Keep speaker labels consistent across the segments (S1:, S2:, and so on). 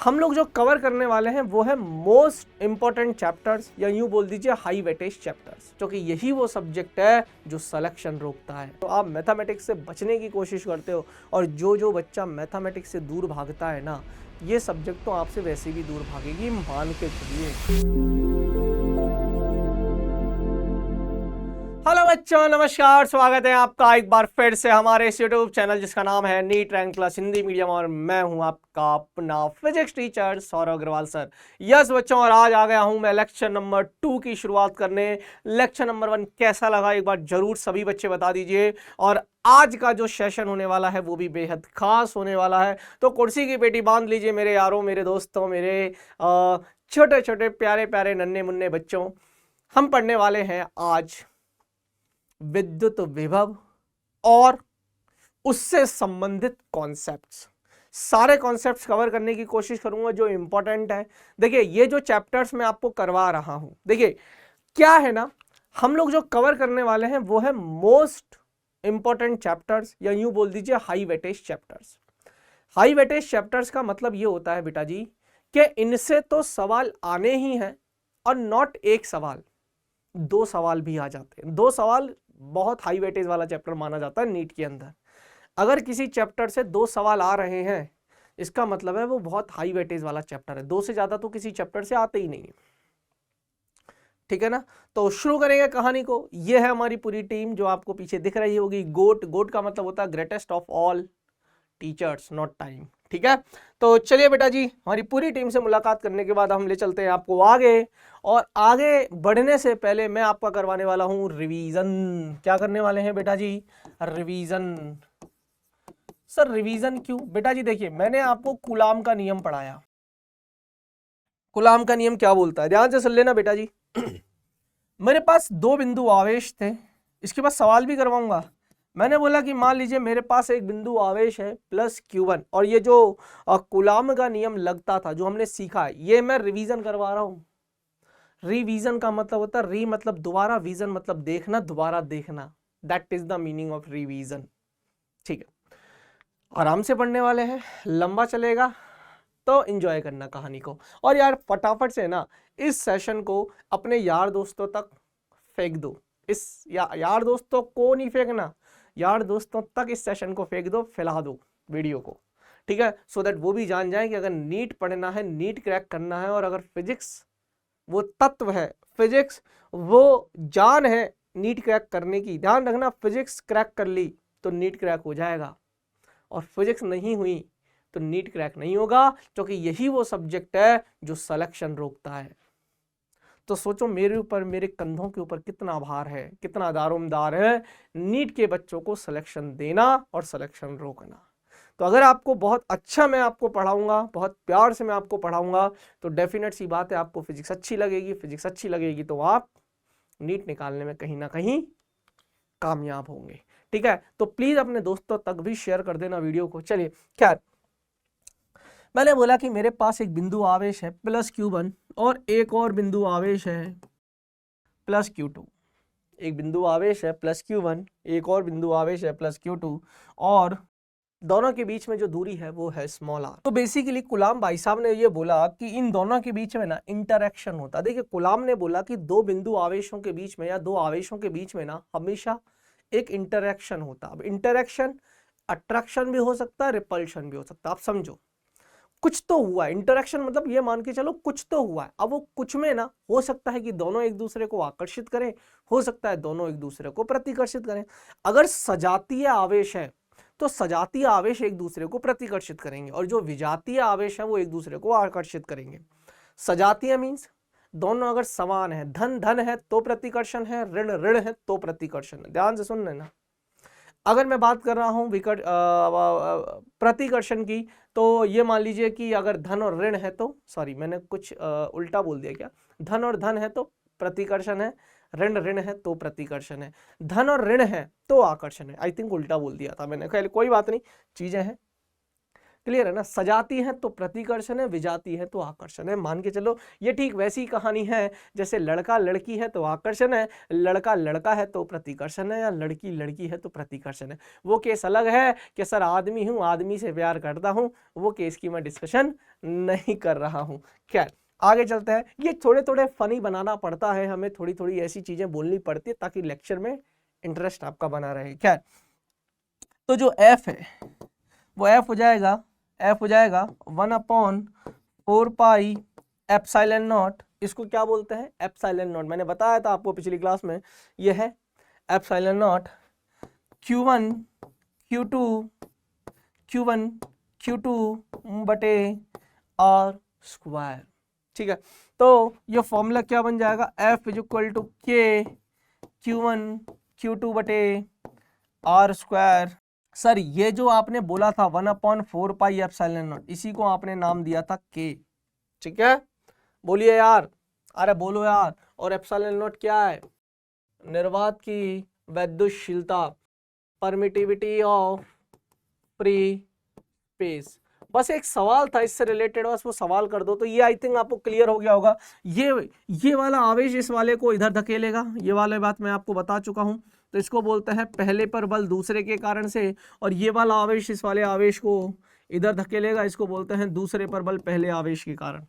S1: हम लोग जो कवर करने वाले हैं वो है मोस्ट इंपॉर्टेंट चैप्टर्स, या यूं बोल दीजिए हाई वेटेज चैप्टर्स, क्योंकि यही वो सब्जेक्ट है जो सिलेक्शन रोकता है। तो आप मैथमेटिक्स से बचने की कोशिश करते हो, और जो बच्चा मैथमेटिक्स से दूर भागता है ना, ये सब्जेक्ट तो आपसे वैसे भी दूर भागेगी, मान के चलिए। हेलो बच्चों, नमस्कार, स्वागत है आपका एक बार फिर से हमारे इस यूट्यूब चैनल जिसका नाम है NEET rank plus Hindi medium, और मैं हूं आपका अपना physics teacher Saurabh Agarwal sir. Yes बच्चों, और आज आ गया हूं मैं लेक्चर नंबर 2 की शुरुआत करने। लेक्चर नंबर 1 कैसा लगा एक बार जरूर सभी बच्चे बता दीजिए। और आज का जो सेशन होने वाला है वो भी बेहद खास होने वाला है, तो कुर्सी की पेटी बांध लीजिए मेरे यारों, मेरे दोस्तों, मेरे छोटे छोटे प्यारे प्यारे नन्हे मुन्ने बच्चों। हम पढ़ने वाले हैं आज विद्युत विभव और उससे संबंधित कॉन्सेप्ट्स। सारे कॉन्सेप्ट्स कवर करने की कोशिश करूंगा जो इंपॉर्टेंट है। देखिए, ये जो चैप्टर्स मैं आपको करवा रहा हूं, देखिए क्या है ना, हम लोग जो कवर करने वाले हैं वो है मोस्ट इंपॉर्टेंट चैप्टर्स, या यूं बोल दीजिए high weightage chapters. High weightage chapters का मतलब ये होता है बेटा जी कि इनसे तो सवाल आने ही हैं, और नॉट एक सवाल, 2 सवाल भी आ जाते हैं। 2 सवाल बहुत हाई वेटेज वाला चैप्टर माना जाता है नीट के अंदर। अगर किसी चैप्टर से 2 सवाल आ रहे हैं, इसका मतलब है वो बहुत हाई वेटेज वाला चैप्टर है। 2 से ज्यादा तो किसी चैप्टर से आते ही नहीं है, ठीक है ना। तो शुरू करेंगे कहानी को। ये है हमारी पूरी टीम जो आपको पीछे दिख रही होगी। गोट, गोट का मतलब होता है greatest of all teachers not time, ठीक है। तो चलिए बेटा जी, हमारी पूरी टीम से मुलाकात करने के बाद हम ले चलते हैं आपको आगे। और आगे बढ़ने से पहले मैं आपका करवाने वाला हूं रिवीजन। क्या करने वाले हैं बेटा जी? रिवीजन। सर रिवीजन क्यों? बेटा जी देखिए, मैंने आपको कूलाम का नियम पढ़ाया। कूलाम का नियम क्या बोलता है, ध्यान से सुन लेना बेटा जी। मेरे पास 2 बिंदु आवेश थे, इसके बाद सवाल भी करवाऊंगा। मैंने बोला कि मान लीजिए मेरे पास एक बिंदु आवेश है प्लस Q1, और ये जो कूलाम का नियम लगता था जो हमने सीखा है, ये मैं रिवीजन करवा रहा हूं। रिवीजन का मतलब होता है, री मतलब दोबारा, विजन मतलब देखना, दोबारा देखना। That is the meaning of revision, ठीक है। आराम से पढ़ने वाले हैं, लंबा चलेगा तो एंजॉय करना कहानी को। और यार फटाफट से ना इस सेशन को अपने यार दोस्तों तक फेंक दो। इस यार दोस्तों को नहीं फेंकना, यार दोस्तों तक इस सेशन को फेंक दो, फैला दो वीडियो को, ठीक है। सो दैट वो भी जान जाए कि अगर नीट पढ़ना है, नीट क्रैक करना है, और अगर फिजिक्स वो तत्व है, फिजिक्स वो जान है नीट क्रैक करने की। ध्यान रखना, फिजिक्स क्रैक कर ली तो नीट क्रैक हो जाएगा, और फिजिक्स नहीं हुई तो नीट क्रैक नहीं होगा, क्योंकि यही वो सब्जेक्ट है जो सिलेक्शन रोकता है। तो सोचो मेरे ऊपर, मेरे कंधों के ऊपर कितना भार है, कितना दारोमदार है नीट के बच्चों को सिलेक्शन देना और सिलेक्शन रोकना। तो अगर आपको बहुत अच्छा मैं आपको पढ़ाऊंगा, बहुत प्यार से मैं आपको पढ़ाऊंगा, तो डेफिनेट सी बात है आपको फिजिक्स अच्छी लगेगी। फिजिक्स अच्छी लगेगी तो आप नीट निकालने में कहीं ना कहीं कामयाब होंगे, ठीक है। तो प्लीज अपने दोस्तों तक भी शेयर कर देना वीडियो को। चलिए, खैर मैंने बोला कि मेरे पास एक बिंदु आवेश है प्लस Q1, और एक और बिंदु आवेश है प्लस Q2। एक बिंदु आवेश है प्लस Q1, एक और बिंदु आवेश है प्लस Q2, और दोनों के बीच में जो दूरी है वो है स्मॉल r। तो बेसिकली कूलाम भाई साहब ने ये बोला कि इन दोनों के बीच में ना इंटरेक्शन होता है। देखिए, कूलाम ने बोला कि 2 बिंदु आवेशों के बीच में या 2 आवेशों के बीच में ना हमेशा एक इंटरेक्शन होता है। अब इंटरेक्शन अट्रैक्शन भी हो सकता है, रिपल्शन भी हो सकता है। आप समझो, कुछ तो हुआ है। इंटरेक्शन मतलब ये मान के चलो कुछ तो हुआ है। अब वो कुछ में ना हो सकता है कि दोनों एक दूसरे को आकर्षित करें, हो सकता है दोनों एक दूसरे को प्रतिकर्षित करें। अगर सजातीय आवेश है तो सजातीय आवेश एक दूसरे को प्रतिकर्षित करेंगे, और जो विजातीय आवेश है वो एक दूसरे को आकर्षित करेंगे। सजातीय मीन्स दोनों अगर समान है, धन धन है तो प्रतिकर्षण है, ऋण ऋण है तो प्रतिकर्षण है। ध्यान से सुन लेना। अगर मैं बात कर रहा हूं प्रतिकर्षण की, तो ये मान लीजिए कि अगर धन और ऋण है तो, सॉरी मैंने कुछ उल्टा बोल दिया क्या, धन और धन है तो प्रतिकर्षण है, ऋण ऋण है तो प्रतिकर्षण है, धन और ऋण है तो आकर्षण है। आई थिंक उल्टा बोल दिया था मैंने, खैर कोई बात नहीं, चीजें हैं। क्लियर है ना, सजाती है तो प्रतिकर्षण है, विजाती है तो आकर्षण है, मान के चलो। ये ठीक वैसी कहानी है जैसे लड़का लड़की है तो आकर्षण है, लड़का लड़का है तो प्रतिकर्षण है, या लड़की लड़की है तो प्रतिकर्षण है। वो केस अलग है कि सर आदमी हूं, आदमी से प्यार करता हूं, वो केस की मैं डिस्कशन नहीं कर रहा हूं। खैर आगे चलते हैं। ये थोड़े थोड़े फनी बनाना पड़ता है हमें, थोड़ी थोड़ी ऐसी चीजें बोलनी पड़ती है ताकि लेक्चर में इंटरेस्ट आपका बना रहे। खैर तो जो एफ है वो एफ हो जाएगा 1/4 पाई एप्सिलॉन नॉट। इसको क्या बोलते हैं? Epsilon not. मैंने बताया था आपको पिछली क्लास में, ये है एप्सिलॉन नॉट Q1 Q2 बटे R स्क्वायर। ठीक है, तो ये फॉर्मूला क्या बन जाएगा? F is equal to K Q1 Q2 बटे R स्क्वायर। सर ये जो आपने बोला था 1/4 पाई एप्सिलॉन नॉट, इसी को आपने नाम दिया था K। ठीक है, बोलिए यार, अरे बोलो यार। और एप्सिलॉन नॉट क्या है? निर्वात की वैद्युतशीलता, परमिटिविटी ऑफ फ्री स्पेस। बस एक सवाल था इससे रिलेटेड, बस वो सवाल कर दो तो ये आई थिंक आपको क्लियर हो गया होगा। ये वाला आवेश इस वाले को इधर धकेलेगा, ये वाले बात मैं आपको बता चुका हूं। तो इसको बोलते हैं पहले पर बल दूसरे के कारण से, और ये वाला आवेश इस वाले आवेश को इधर धकेलेगा, इसको बोलते हैं दूसरे पर बल पहले आवेश के कारण।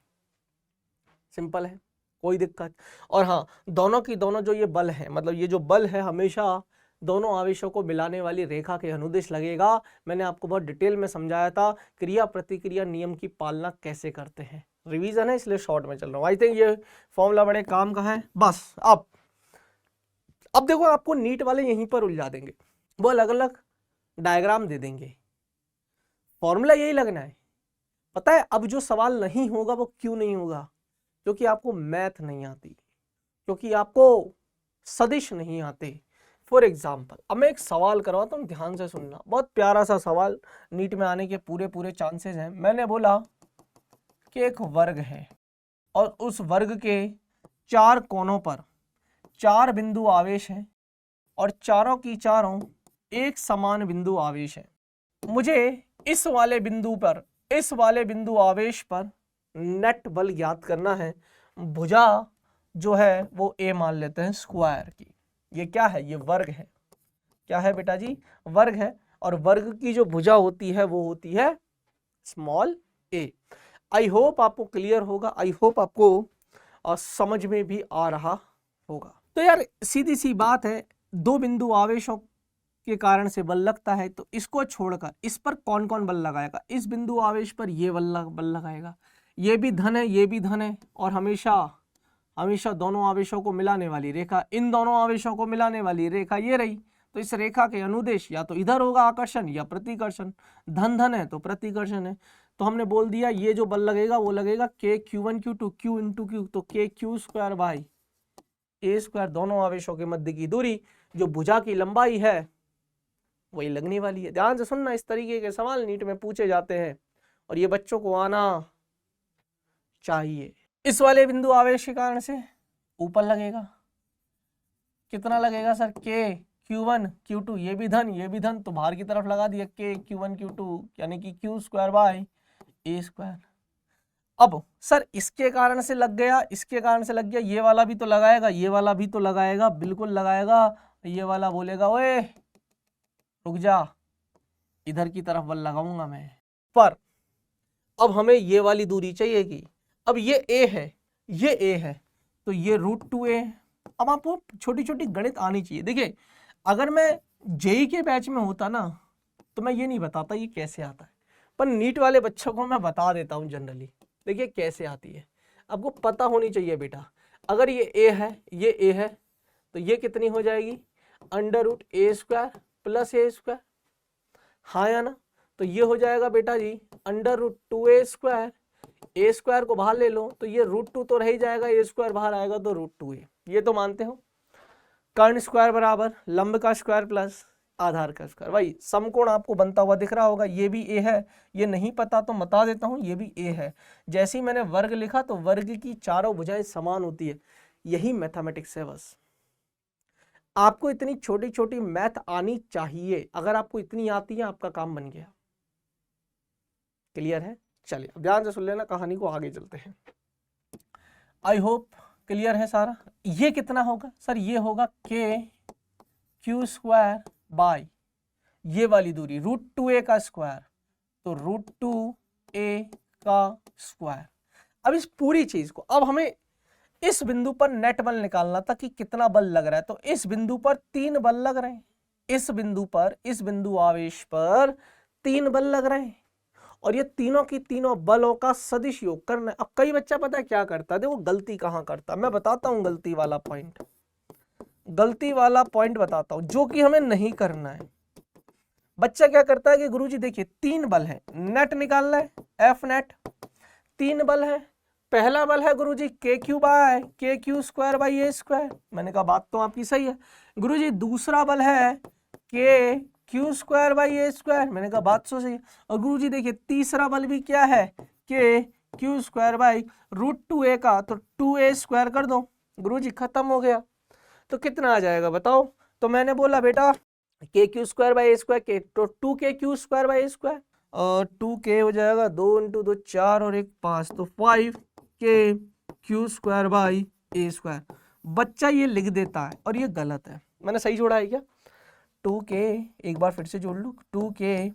S1: सिंपल है, कोई दिक्कत। और हाँ, दोनों की दोनों जो ये बल है, मतलब ये जो बल है हमेशा दोनों आवेशों को मिलाने वाली रेखा के अनुदिश लगेगा। मैंने आपको बहुत डिटेल में समझाया था क्रिया प्रतिक्रिया नियम की पालना कैसे करते हैं। रिवीजन है इसलिए शॉर्ट में चल रहा हूं। आई थिंक ये फॉर्मूला बड़े काम का है। बस अब देखो, आपको नीट वाले यहीं पर उलझा देंगे, वो अलग अलग डायग्राम दे देंगे, फॉर्मूला यही लगना है। पता है अब जो सवाल नहीं होगा वो क्यों नहीं होगा? क्योंकि आपको मैथ नहीं आती, क्योंकि आपको सदिश नहीं आते। फॉर एग्जाम्पल, अब मैं एक सवाल करवाता हूँ, ध्यान से सुनना, बहुत प्यारा सा सवाल, नीट में आने के पूरे चांसेस हैं। मैंने बोला कि एक वर्ग है और उस वर्ग के 4 कोनों पर 4 बिंदु आवेश हैं और चारों की चारों एक समान बिंदु आवेश है। मुझे इस वाले बिंदु आवेश पर नेट बल ज्ञात करना है। भुजा जो है वो A मान लेते हैं स्क्वायर की। ये क्या है? ये वर्ग है। क्या है बेटा जी? वर्ग है। और वर्ग की जो भुजा होती है वो होती है स्मॉल a। आई होप आपको क्लियर होगा, आई होप आपको समझ में भी आ रहा होगा। तो यार सीधी सी बात है, 2 बिंदु आवेशों के कारण से बल लगता है, तो इसको छोड़कर इस पर कौन कौन बल लगाएगा? इस बिंदु आवेश पर ये बल लगाएगा, ये भी धन है, ये भी धन है, और हमेशा दोनों आवेशों को मिलाने वाली रेखा, इन दोनों आवेशों को मिलाने वाली रेखा ये रही। तो इस रेखा के अनुदेश या तो इधर होगा आकर्षण या प्रतिकर्षण। धन है तो प्रतिकर्षण है। तो हमने बोल दिया ये जो बल लगेगा वो लगेगा K Q1 Q2 Q into Q, तो K Q square by A square. दोनों आवेशों के मध्य की दूरी जो भुजा की लंबाई है वही लगने वाली है। ध्यान से सुनना, इस तरीके के सवाल नीट में पूछे जाते हैं और ये बच्चों को आना चाहिए। इस वाले बिंदु आवेश के कारण से ऊपर लगेगा, कितना लगेगा सर? K Q1 Q2, ये भी धन तो बाहर की तरफ लगा दिया K Q1 Q2 यानी कि Q square by A square. अब सर इसके कारण से लग गया, इसके कारण से लग गया, ये वाला भी तो लगाएगा, ये वाला भी तो लगाएगा, बिल्कुल लगाएगा। ये वाला बोलेगा ओए रुक जा, इधर की तरफ बल लगाऊंगा मैं। पर अब हमें ये वाली दूरी चाहिएगी। अब ये A है, ये A है, तो ये √2A। अब आपको छोटी छोटी गणित आनी चाहिए। देखिए अगर मैं जेई के बैच में होता ना तो मैं ये नहीं बताता ये कैसे आता है, पर नीट वाले बच्चों को मैं बता देता हूँ जनरली। देखिए कैसे आती है, आपको पता होनी चाहिए बेटा। अगर ये A है, ये A है, तो ये कितनी हो जाएगी? √A square plus A square. हाँ या ना? तो ये हो जाएगा बेटा जी √2A स्क्वायर। A स्क्वायर को बाहर ले लो तो ये √2 तो रह ही जाएगा, A स्क्वायर बाहर आएगा तो √2A। ये तो मानते हो। कर्ण स्क्वायर बराबर लंब का स्क्वायर प्लस आधार का स्क्वायर। भाई समकोण आपको बनता हुआ दिख रहा होगा, ये भी A है। ये नहीं पता तो बता देता हूँ, ये भी A है। जैसे ही मैंने वर्ग लिखा तो वर्ग की चारों भुजाएं समान होती है। यही मैथमेटिक्स है। बस आपको इतनी छोटी छोटी मैथ आनी चाहिए। अगर आपको इतनी आती है आपका काम बन गया। क्लियर है? चलिए अब ध्यान से सुन लेना, कहानी को आगे चलते हैं। आई होप क्लियर है सारा। ये कितना होगा सर? ये होगा के क्यू स्क्वायर बाई ये वाली दूरी √2a का स्क्वायर, तो √2a का स्क्वायर। अब इस पूरी चीज को अब हमें इस बिंदु पर नेट बल निकालना था कि कितना बल लग रहा है। तो इस बिंदु पर 3 बल लग रहे हैं, इस बिंदु पर, इस बिंदु आवेश पर 3 बल लग रहे हैं, और ये तीनों की तीनों बलों का सदिश योग करना है। अब कई बच्चा पता है क्या करता है, देखो गलती कहाँ करता है, मैं बताता हूं गलती वाला पॉइंट, गलती वाला पॉइंट बताता हूं जो कि हमें नहीं करना है। बच्चा क्या करता है कि गुरुजी देखिए 3 बल है, नेट निकालना है, एफ नेट, 3 बल है। पहला बल है गुरुजी के क्यू बाय के Q square by A square, मैंने कहा बात तो आपकी सही है। गुरुजी दूसरा बल है के Q square by A square, मैंने कहा बात तो सही है। और गुरुजी देखिए तीसरा बल भी क्या है, के क्यू स्क्वायर बाई √2a का, तो 2a स्क्वायर कर दो गुरुजी, खत्म हो गया। तो कितना आ जाएगा बताओ? तो मैंने बोला बेटा के Q square by A square के, तो 2k Q square by A square, और 2k हो जाएगा 2 × 2 4 और 1 5, तो 5k Q square by A square. बच्चा ये लिख देता है और ये गलत है, मैंने सही जोड़ा है क्या? 2k, एक बार फिर से जोड़ लूँ, 2k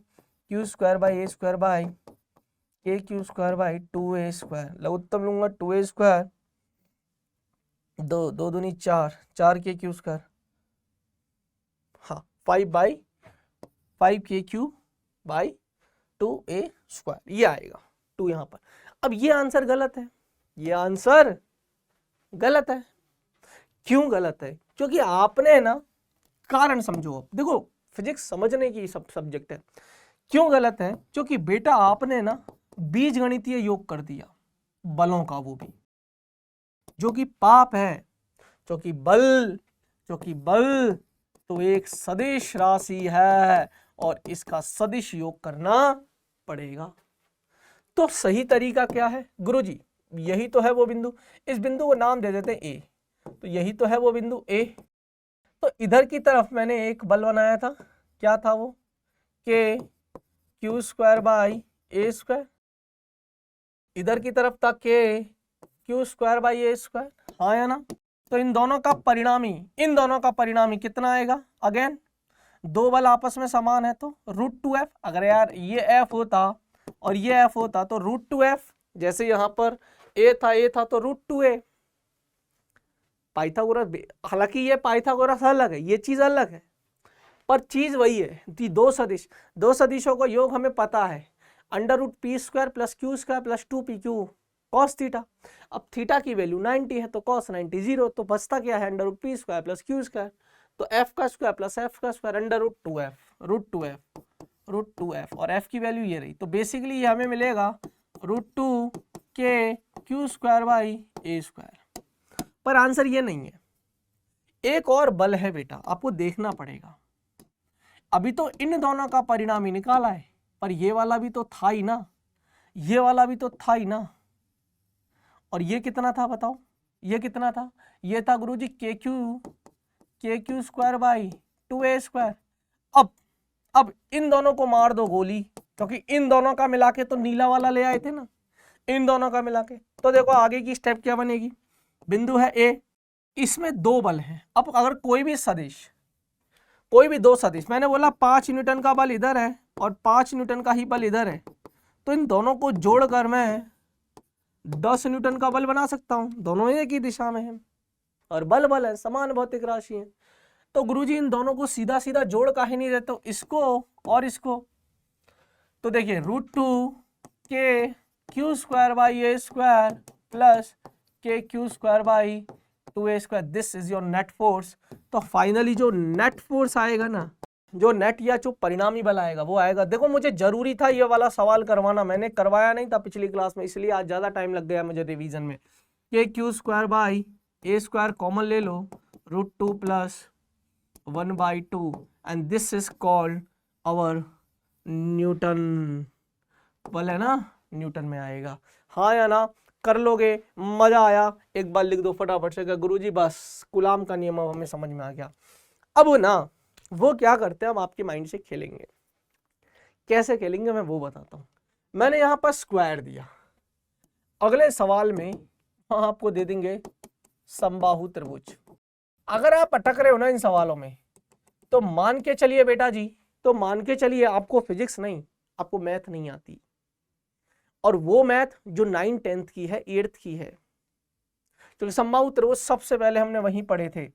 S1: Q square by A square by K Q square by 2a square, लघुत्तम लूंगा 2a स्क्वायर, 2 2 दूनी 4, 4k क्यू स्क्वायर, हाँ 5k Q by 2a square, ये आएगा 2 यहाँ पर। अब ये आंसर गलत है, ये आंसर गलत है। क्यों गलत है? क्योंकि आपने ना, कारण समझो, अब देखो फिजिक्स समझने की सब सब्जेक्ट है। क्यों गलत है? क्योंकि बेटा आपने ना बीजगणितीय योग कर दिया बलों का, वो भी जो कि पाप है, क्योंकि बल तो एक सदिश राशि है और इसका सदिश योग करना पड़ेगा। तो सही तरीका क्या है गुरुजी? यही तो है वो बिंदु, इस बिंदु को नाम दे देते हैं ए, तो यही तो है वो बिंदु ए। तो इधर की तरफ मैंने एक बल बनाया था, क्या था वो? के Q square by A square. इधर की तरफ था के Q square by A square, हाँ या ना? तो इन दोनों का परिणामी कितना आएगा? अगेन 2 बल आपस में समान है तो √2f। अगर यार ये f होता और ये f होता तो √2f, जैसे यहाँ पर a था तो √2a। पाइथागोरस, हालांकि ये पाइथागोरस अलग है, ये चीज अलग है, पर चीज वही है। दो सदिशों का योग हमें पता है, √p² + q² + 2pq cos theta. अब थीटा की वैल्यू 90 है तो cos 90 0, तो बचता क्या है? √p² + q², तो f का स्क्वायर + f का स्क्वायर √2f और f की वैल्यू ये रही। तो बेसिकली ये हमें मिलेगा √2k Q square by A square. पर आंसर ये नहीं है, एक और बल है बेटा, आपको देखना पड़ेगा। अभी तो इन दोनों का परिणामी निकाला है, पर ये वाला भी तो था ही ना, ये वाला भी तो था ही ना। और ये कितना था बताओ? ये कितना था? ये था गुरुजी के Q square by 2a square. अब इन दोनों को मार दो गोली, क्योंकि इन दोनों का मिला के तो नीला वाला ले आए थे ना, इन दोनों का मिला के। तो देखो आगे की स्टेप क्या बनेगी? बिंदु है ए, इसमें 2 बल हैं। अब अगर कोई भी दो सदिश, मैंने बोला 5 न्यूटन का बल इधर है और 5 न्यूटन का ही बल इधर है, तो इन दोनों को जोड़कर मैं 10 न्यूटन का बल बना सकता हूं, दोनों एक ही दिशा में है और बल है, समान भौतिक राशि है। तो गुरुजी इन दोनों को सीधा सीधा जोड़ काहे नहीं देते, इसको और इसको। तो देखिए √2k Q square by A square plus K Q square by 2a square, this is your net force. तो फाइनली जो नेट फोर्स आएगा ना, जो नेट या जो परिणामी बल आएगा वो आएगा। देखो मुझे जरूरी था ये वाला सवाल करवाना, मैंने करवाया नहीं था पिछली क्लास में, इसलिए आज ज्यादा टाइम लग गया मुझे रिवीजन में। K Q square by A square common ले लो, √2 + 1/2 and this is called our Newton बल, है ना? न्यूटन में आएगा, हाँ या ना? कर लोगे? मजा आया? एक बार लिख दो फटाफट से गुरुजी, बस कूलाम का नियम अब हमें समझ में आ गया। अब ना वो क्या करते हैं, हम आपके माइंड से खेलेंगे। कैसे खेलेंगे मैं वो बताता हूँ। मैंने यहां पर स्क्वायर दिया, अगले सवाल में हम आपको दे देंगे समबाहु त्रिभुज। अगर आप अटक रहे हो ना इन सवालों में, तो मान के चलिए बेटा जी, तो मान के चलिए आपको फिजिक्स नहीं, आपको मैथ नहीं आती, और वो मैथ जो 9th 10th की है, 8th की है, क्योंकि समबाहु त्रिभुज सबसे पहले हमने वहीं पढ़े थे।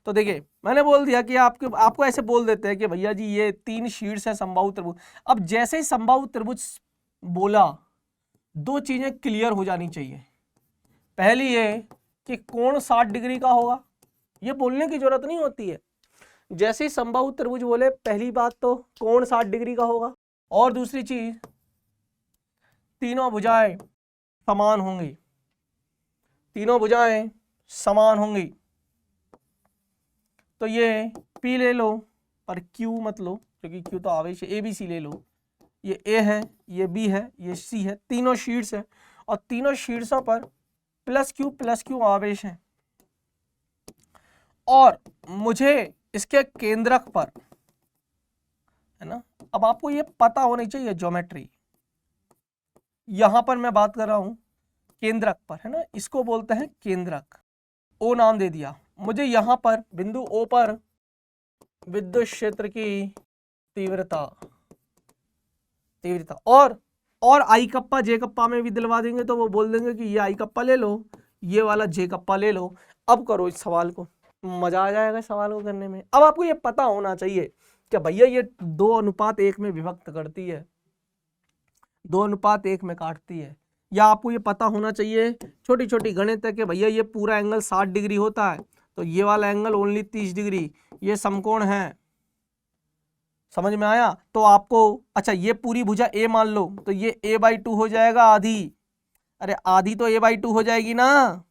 S1: तो देखिए मैंने बोल दिया कि आपको ऐसे बोल देते हैं कि भैया जी ये 3 शीट्स है समबाहु त्रिभुज। अब जैसे ही समबाहु त्रिभुज बोला, 2 चीजें क्लियर हो जानी चाहिए। पहली ये कि कोण 60 डिग्री का होगा, ये बोलने की जरूरत नहीं होती है। जैसे ही समबाहु त्रिभुज बोले, पहली बात तो कोण 60 डिग्री का होगा, और दूसरी चीज तीनों भुजाएं समान होंगी, तीनों भुजाएं समान होंगी। तो ये P ले लो पर Q मत लो, क्योंकि Q तो आवेश है। ABC ले लो, ये A है, ये B है, ये C है, तीनों शीट्स है, और तीनों शीट्सों पर प्लस Q आवेश है। और मुझे इसके केंद्रक पर, है ना, अब आपको ये पता होनी चाहिए ज्योमेट्री। यहां पर मैं बात कर रहा हूं केंद्रक पर, है ना, इसको बोलते हैं केंद्रक। O नाम दे दिया। मुझे यहां पर बिंदु O पर विद्युत क्षेत्र की तीव्रता और आई कप्पा जे कप्पा में भी दिलवा देंगे, तो वो बोल देंगे कि ये आई कप्पा ले लो, ये वाला जे कप्पा ले लो। अब करो इस सवाल को, मजा आ जाएगा सवाल को करने में। अब आपको ये पता होना चाहिए कि भैया ये 2:1 में विभक्त करती है, 2:1 में काटती है, या आपको ये पता होना चाहिए छोटी छोटी गणित है कि भैया ये पूरा एंगल 60 डिग्री होता है, तो ये वाला एंगल ओनली 30 डिग्री, ये समकोण है। समझ में आया? तो आपको अच्छा ये पूरी भुजा A मान लो, तो ये A/2 हो जाएगा आधी। अरे आधी तो A/2 हो जाएगी ना।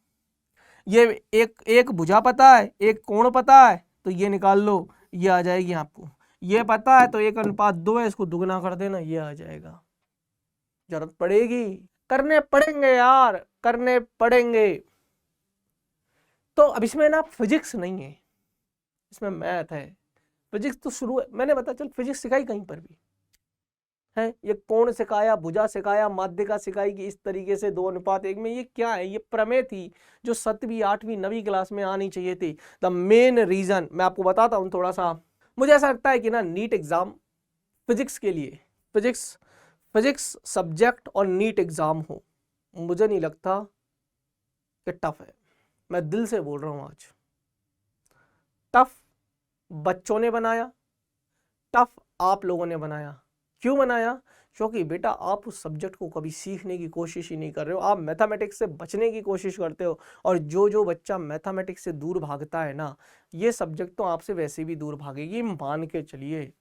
S1: ये एक भुजा पता है, एक कोण पता है, तो ये निकाल लो, ये आ जाएगी आपको। ये पता है तो 1:2 है, इसको दुगना कर देना, ये आ जाएगा। जरूरत पड़ेगी, करने पड़ेंगे यार, करने पड़ेंगे। तो अब इसमें ना फिजिक्स नहीं है, इसमें मैथ है। फिजिक्स तो शुरू मैंने बताया, चल फिजिक्स सिखाई कहीं पर भी है, ये कोण सिखाया, भुजा सिखाया, माध्यिका सिखाई कि इस तरीके से 2:1 में। ये क्या है? ये प्रमेय थी जो 7वीं 8वीं 9वीं क्लास में आनी चाहिए थी। द मेन रीजन मैं आपको बताता हूं थोड़ा सा। मुझे ऐसा लगता है कि ना नीट एग्जाम फिजिक्स के लिए, फिजिक्स सब्जेक्ट और नीट एग्जाम हो, मुझे नहीं लगता कि टफ है। मैं दिल से बोल रहा हूं, आज टफ बच्चों ने बनाया, टफ आप लोगों ने बनाया। क्यों बनाया? क्योंकि बेटा आप उस सब्जेक्ट को कभी सीखने की कोशिश ही नहीं कर रहे हो, आप मैथमेटिक्स से बचने की कोशिश करते हो। और जो बच्चा मैथमेटिक्स से दूर भागता है ना, ये सब्जेक्ट तो आपसे वैसे भी दूर भागेगी, मान के चलिए।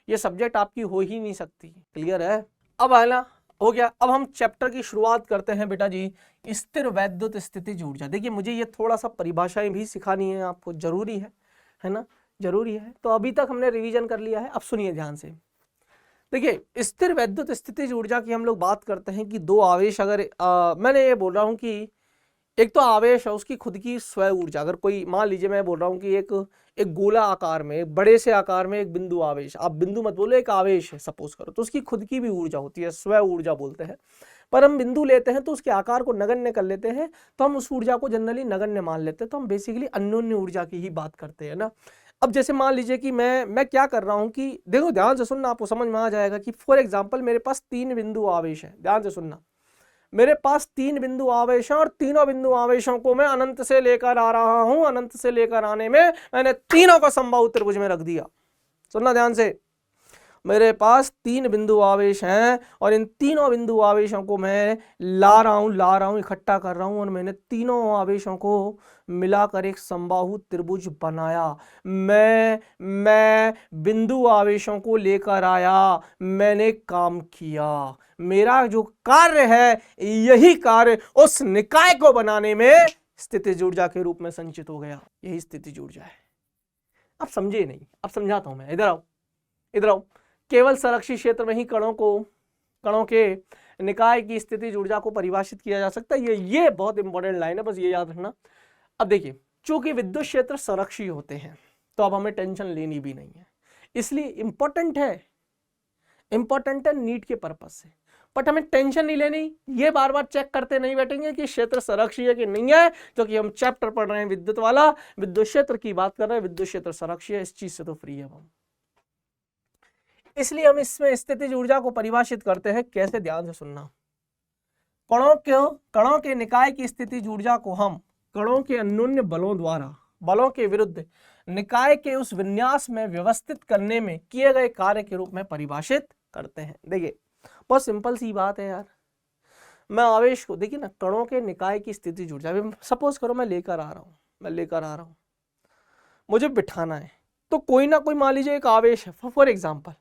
S1: ये सब्जेक्ट आपकी हो ही नहीं सकती। क्लियर है? अब आना हो गया। अब हम चैप्टर की शुरुआत करते हैं बेटा जी, स्थिर वैद्युत स्थितिज ऊर्जा। देखिए मुझे ये थोड़ा सा परिभाषाएं भी सिखानी है आपको, जरूरी है ना, जरूरी है। तो अभी तक हमने रिवीजन कर लिया है, अब सुनिए ध्यान से। देखिए स्थिर वैद्युत स्थितिज ऊर्जा की हम लोग बात करते हैं कि 2 आवेश, अगर मैंने ये बोल रहा हूं कि एक तो आवेश है, उसकी खुद की स्वयं ऊर्जा। अगर कोई मान लीजिए मैं बोल रहा हूं कि एक गोला आकार में, एक बड़े से आकार में एक बिंदु आवेश, आप बिंदु मत बोलो, एक आवेश है सपोज करो, तो उसकी खुद की भी ऊर्जा होती है, स्वयं ऊर्जा बोलते हैं। पर हम बिंदु लेते हैं तो उसके आकार को नगण्य कर लेते हैं, तो हम उस ऊर्जा को जनरली नगण्य मान लेते हैं। तो हम बेसिकली अन्योन्य ऊर्जा की ही बात करते हैं ना। अब जैसे मान लीजिए कि मैं क्या कर रहा हूं कि देखो ध्यान से सुनना, आपको समझ में आ जाएगा कि फॉर एग्जाम्पल मेरे पास 3 बिंदु आवेश है। ध्यान से सुनना, मेरे पास 3 बिंदु आवेश हैं और तीनों बिंदु आवेशों को मैं अनंत से लेकर आ रहा हूं। अनंत से लेकर आने में मैंने तीनों को समबाहु त्रिभुज में रख दिया। सुनना ध्यान से, मेरे पास 3 बिंदु आवेश हैं और इन तीनों बिंदु आवेशों को मैं ला रहा हूं, इकट्ठा कर रहा हूं, और मैंने तीनों आवेशों को मिलाकर एक समबाहु त्रिभुज बनाया। मैं बिंदु आवेशों को लेकर आया, मैंने काम किया। मेरा जो कार्य है, यही कार्य उस निकाय को बनाने में स्थितिज ऊर्जा के रूप में संचित हो गया। यही स्थितिज ऊर्जा है। अब समझे नहीं, अब समझाता हूं मैं। इधर आओ। केवल संरक्षित क्षेत्र में ही कणों के निकाय की स्थितिज ऊर्जा को परिभाषित किया जा सकता है। ये बहुत इंपॉर्टेंट लाइन है, बस ये याद रखना। अब देखिए, चूंकि विद्युत क्षेत्र संरक्षित होते हैं तो अब हमें टेंशन लेनी भी नहीं है, इसलिए इंपॉर्टेंट है नीट के पर्पज से। बट हमें टेंशन नहीं लेनी, ये बार बार चेक करते नहीं बैठेंगे कि क्षेत्र संरक्षीय है कि नहीं है, क्योंकि हम चैप्टर पढ़ रहे हैं विद्युत वाला, विद्युत क्षेत्र की बात कर रहे हैं, विद्युत क्षेत्र संरक्षीय, इस चीज से तो फ्री है हम। इसलिए हम इसमें स्थितिज ऊर्जा को परिभाषित करते हैं कैसे, ध्यान से सुनना। कणों के निकाय की स्थितिज ऊर्जा को हम कणों के अन्योन्य बलों द्वारा, बलों के विरुद्ध निकाय के उस विन्यास में व्यवस्थित करने में किए गए कार्य के रूप में परिभाषित करते हैं। देखिए बहुत सिंपल सी बात है यार, मैं आवेश को देखिए ना, कणों के निकाय की स्थितिज ऊर्जा, सपोज करो मैं लेकर आ रहा हूं, मुझे बिठाना है, तो कोई ना कोई मान लीजिए एक आवेश है फॉर एग्जाम्पल,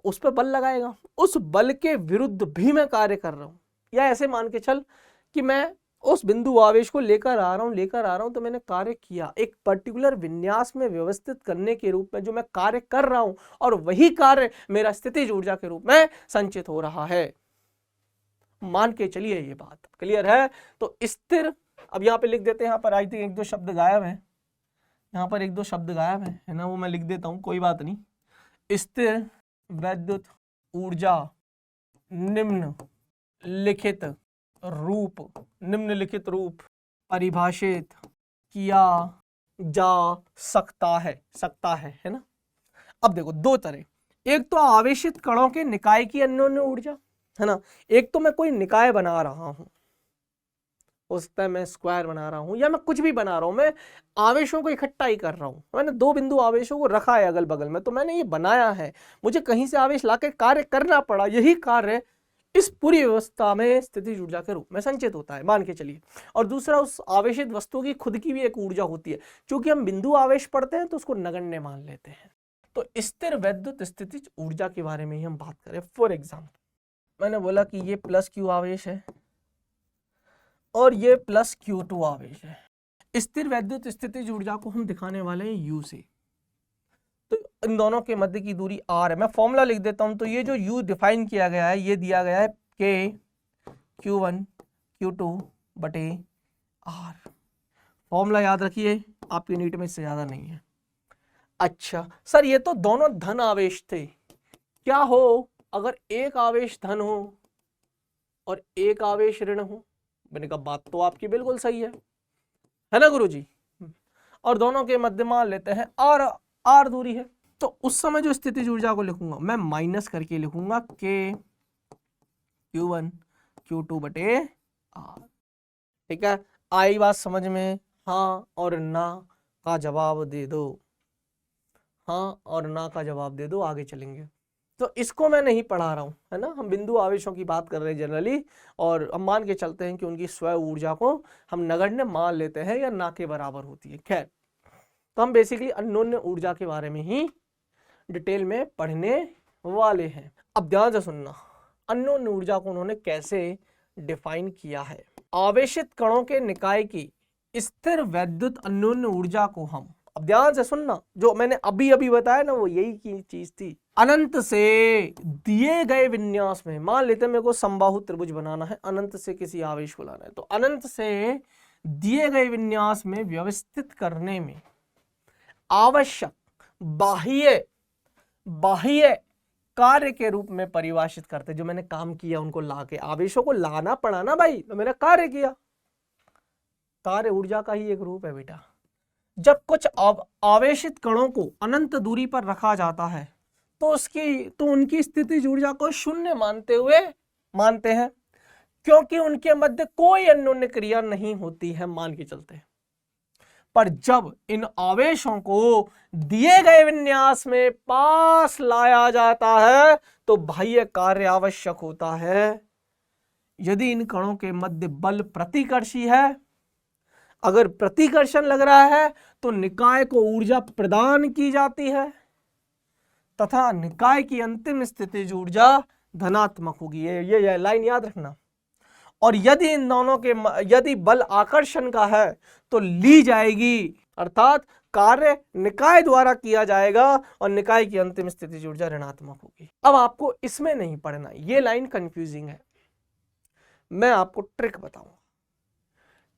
S1: उस पर बल लगाएगा, उस बल के विरुद्ध भी मैं कार्य कर रहा हूं, या ऐसे मान के चल कि मैं उस बिंदु आवेश को लेकर आ रहा हूं तो मैंने कार्य किया, एक पर्टिकुलर विन्यास में व्यवस्थित करने के रूप में जो मैं कार्य कर रहा हूं, और वही कार्य मेरा स्थितिज ऊर्जा के रूप में संचित हो रहा है। मान के चलिए ये बात क्लियर है। तो स्थिर, अब यहाँ पे लिख देते हैं, यहाँ पर आई थिंक एक दो शब्द गायब है, यहाँ पर एक दो शब्द गायब है ना, वो मैं लिख देता हूं, कोई बात नहीं। स्थिर वैद्युत ऊर्जा निम्नलिखित रूप परिभाषित किया जा सकता है ना। अब देखो दो तरह, एक तो आवेशित कणों के निकाय की अन्योन्य ऊर्जा है ना, एक तो मैं कोई निकाय बना रहा हूं, हो सकता है मैं स्क्वायर बना रहा हूं या मैं कुछ भी बना रहा हूं, मैं आवेशों को इकट्ठा ही कर रहा हूं, मैंने दो बिंदु आवेशों को रखा है अगल बगल में, तो मैंने ये बनाया है, मुझे कहीं से आवेश लाके कार्य करना पड़ा, यही कार्य इस पूरी व्यवस्था में स्थितिज ऊर्जा के रूप में संचित होता है, मान के चलिए। और दूसरा, उस आवेशित वस्तु की खुद की भी एक ऊर्जा होती है, क्योंकि हम बिंदु आवेश पढ़ते हैं तो उसको नगण्य मान लेते हैं। तो स्थिर वैद्युत स्थितिज ऊर्जा के बारे में ही हम बात करें। फॉर एग्जाम्पल मैंने बोला कि ये प्लस क्यू आवेश है और ये प्लस Q2 आवेश है, स्थिर वैद्युत स्थितिज ऊर्जा को हम दिखाने वाले हैं U से, तो इन दोनों के मध्य की दूरी R है। मैं फॉर्मूला लिख देता हूं, तो ये जो U डिफाइन किया गया है, ये दिया गया है K Q1 Q2 बटे R। फॉर्मूला याद रखिए, आपकी नीट में इससे ज्यादा नहीं है। अच्छा सर, ये तो दोनों धन आवेश थे, क्या हो अगर एक आवेश धन हो और एक आवेश ऋण हो? मैंने कहा बात तो आपकी बिल्कुल सही है ना गुरुजी, और दोनों के मध्य मान लेते हैं R दूरी है, तो उस समय जो स्थितिज ऊर्जा को लिखूंगा मैं माइनस करके लिखूंगा K Q1 Q2 बटे R। ठीक है, आई बात समझ में? हाँ और ना का जवाब दे दो, हाँ और ना का जवाब दे दो, आगे चलेंगे। तो इसको मैं नहीं पढ़ा रहा हूं, है ना, हम बिंदु आवेशों की बात कर रहे हैं जनरली, और हम मान के चलते हैं कि उनकी स्व ऊर्जा को हम नगण्य मान लेते हैं या ना के बराबर होती है। खैर, तो हम बेसिकली अन्योन्य ऊर्जा के बारे में ही डिटेल में पढ़ने वाले हैं। अब ध्यान से सुनना, अन्योन्य ऊर्जा को उन्होंने कैसे डिफाइन किया है। आवेशित कणों के निकाय की स्थिर वैद्युत अन्योन्य ऊर्जा को हम, अब ध्यान से सुनना, जो मैंने अभी अभी बताया ना वो यही की चीज थी, अनंत से दिए गए विन्यास में, मान लेते मेरे को समबाहु त्रिभुज बनाना है, अनंत से किसी आवेश को लाना है, तो अनंत से दिए गए विन्यास में व्यवस्थित करने में आवश्यक बाह्य कार्य के रूप में परिभाषित करते, जो मैंने काम किया उनको लाके, आवेशों को लाना पड़ा ना भाई, तो मैंने कार्य किया, कार्य ऊर्जा का ही एक रूप है बेटा। जब कुछ आवेशित कणों को अनंत दूरी पर रखा जाता है तो उनकी स्थितिज ऊर्जा को शून्य मानते हैं, क्योंकि उनके मध्य कोई अन्योन्य क्रिया नहीं होती है, मान के चलते हैं। पर जब इन आवेशों को दिए गए विन्यास में पास लाया जाता है तो बाह्य कार्य आवश्यक होता है। यदि इन कणों के मध्य बल प्रतिकर्षी है, अगर प्रतिकर्षण लग रहा है तो निकाय को ऊर्जा प्रदान की जाती है तथा निकाय की अंतिम स्थितिज ऊर्जा धनात्मक होगी। ये लाइन याद रखना। और यदि इन दोनों के यदि बल आकर्षण का है तो ली जाएगी, अर्थात कार्य निकाय द्वारा किया जाएगा और निकाय की अंतिम स्थितिज ऊर्जा ऋणात्मक होगी। अब आपको इसमें नहीं पढ़ना, ये लाइन कंफ्यूजिंग है, मैं आपको ट्रिक बताऊंगा।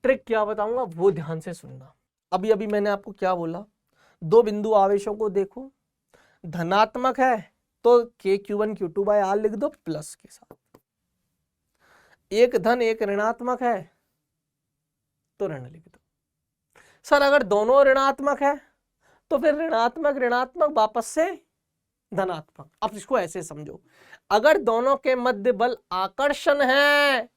S1: ट्रिक क्या बताऊंगा वो ध्यान से सुनना। अभी अभी मैंने आपको क्या बोला, दो बिंदु आवेशों को देखो, धनात्मक है तो K Q1 Q2 bye R लिख दो प्लस के साथ, एक धन एक ऋणात्मक है तो ऋण लिख दो। सर अगर दोनों ऋणात्मक है तो फिर ऋणात्मक ऋणात्मक वापस से धनात्मक। अब इसको ऐसे समझो, अगर दोनों के मध्य बल आकर्षण है,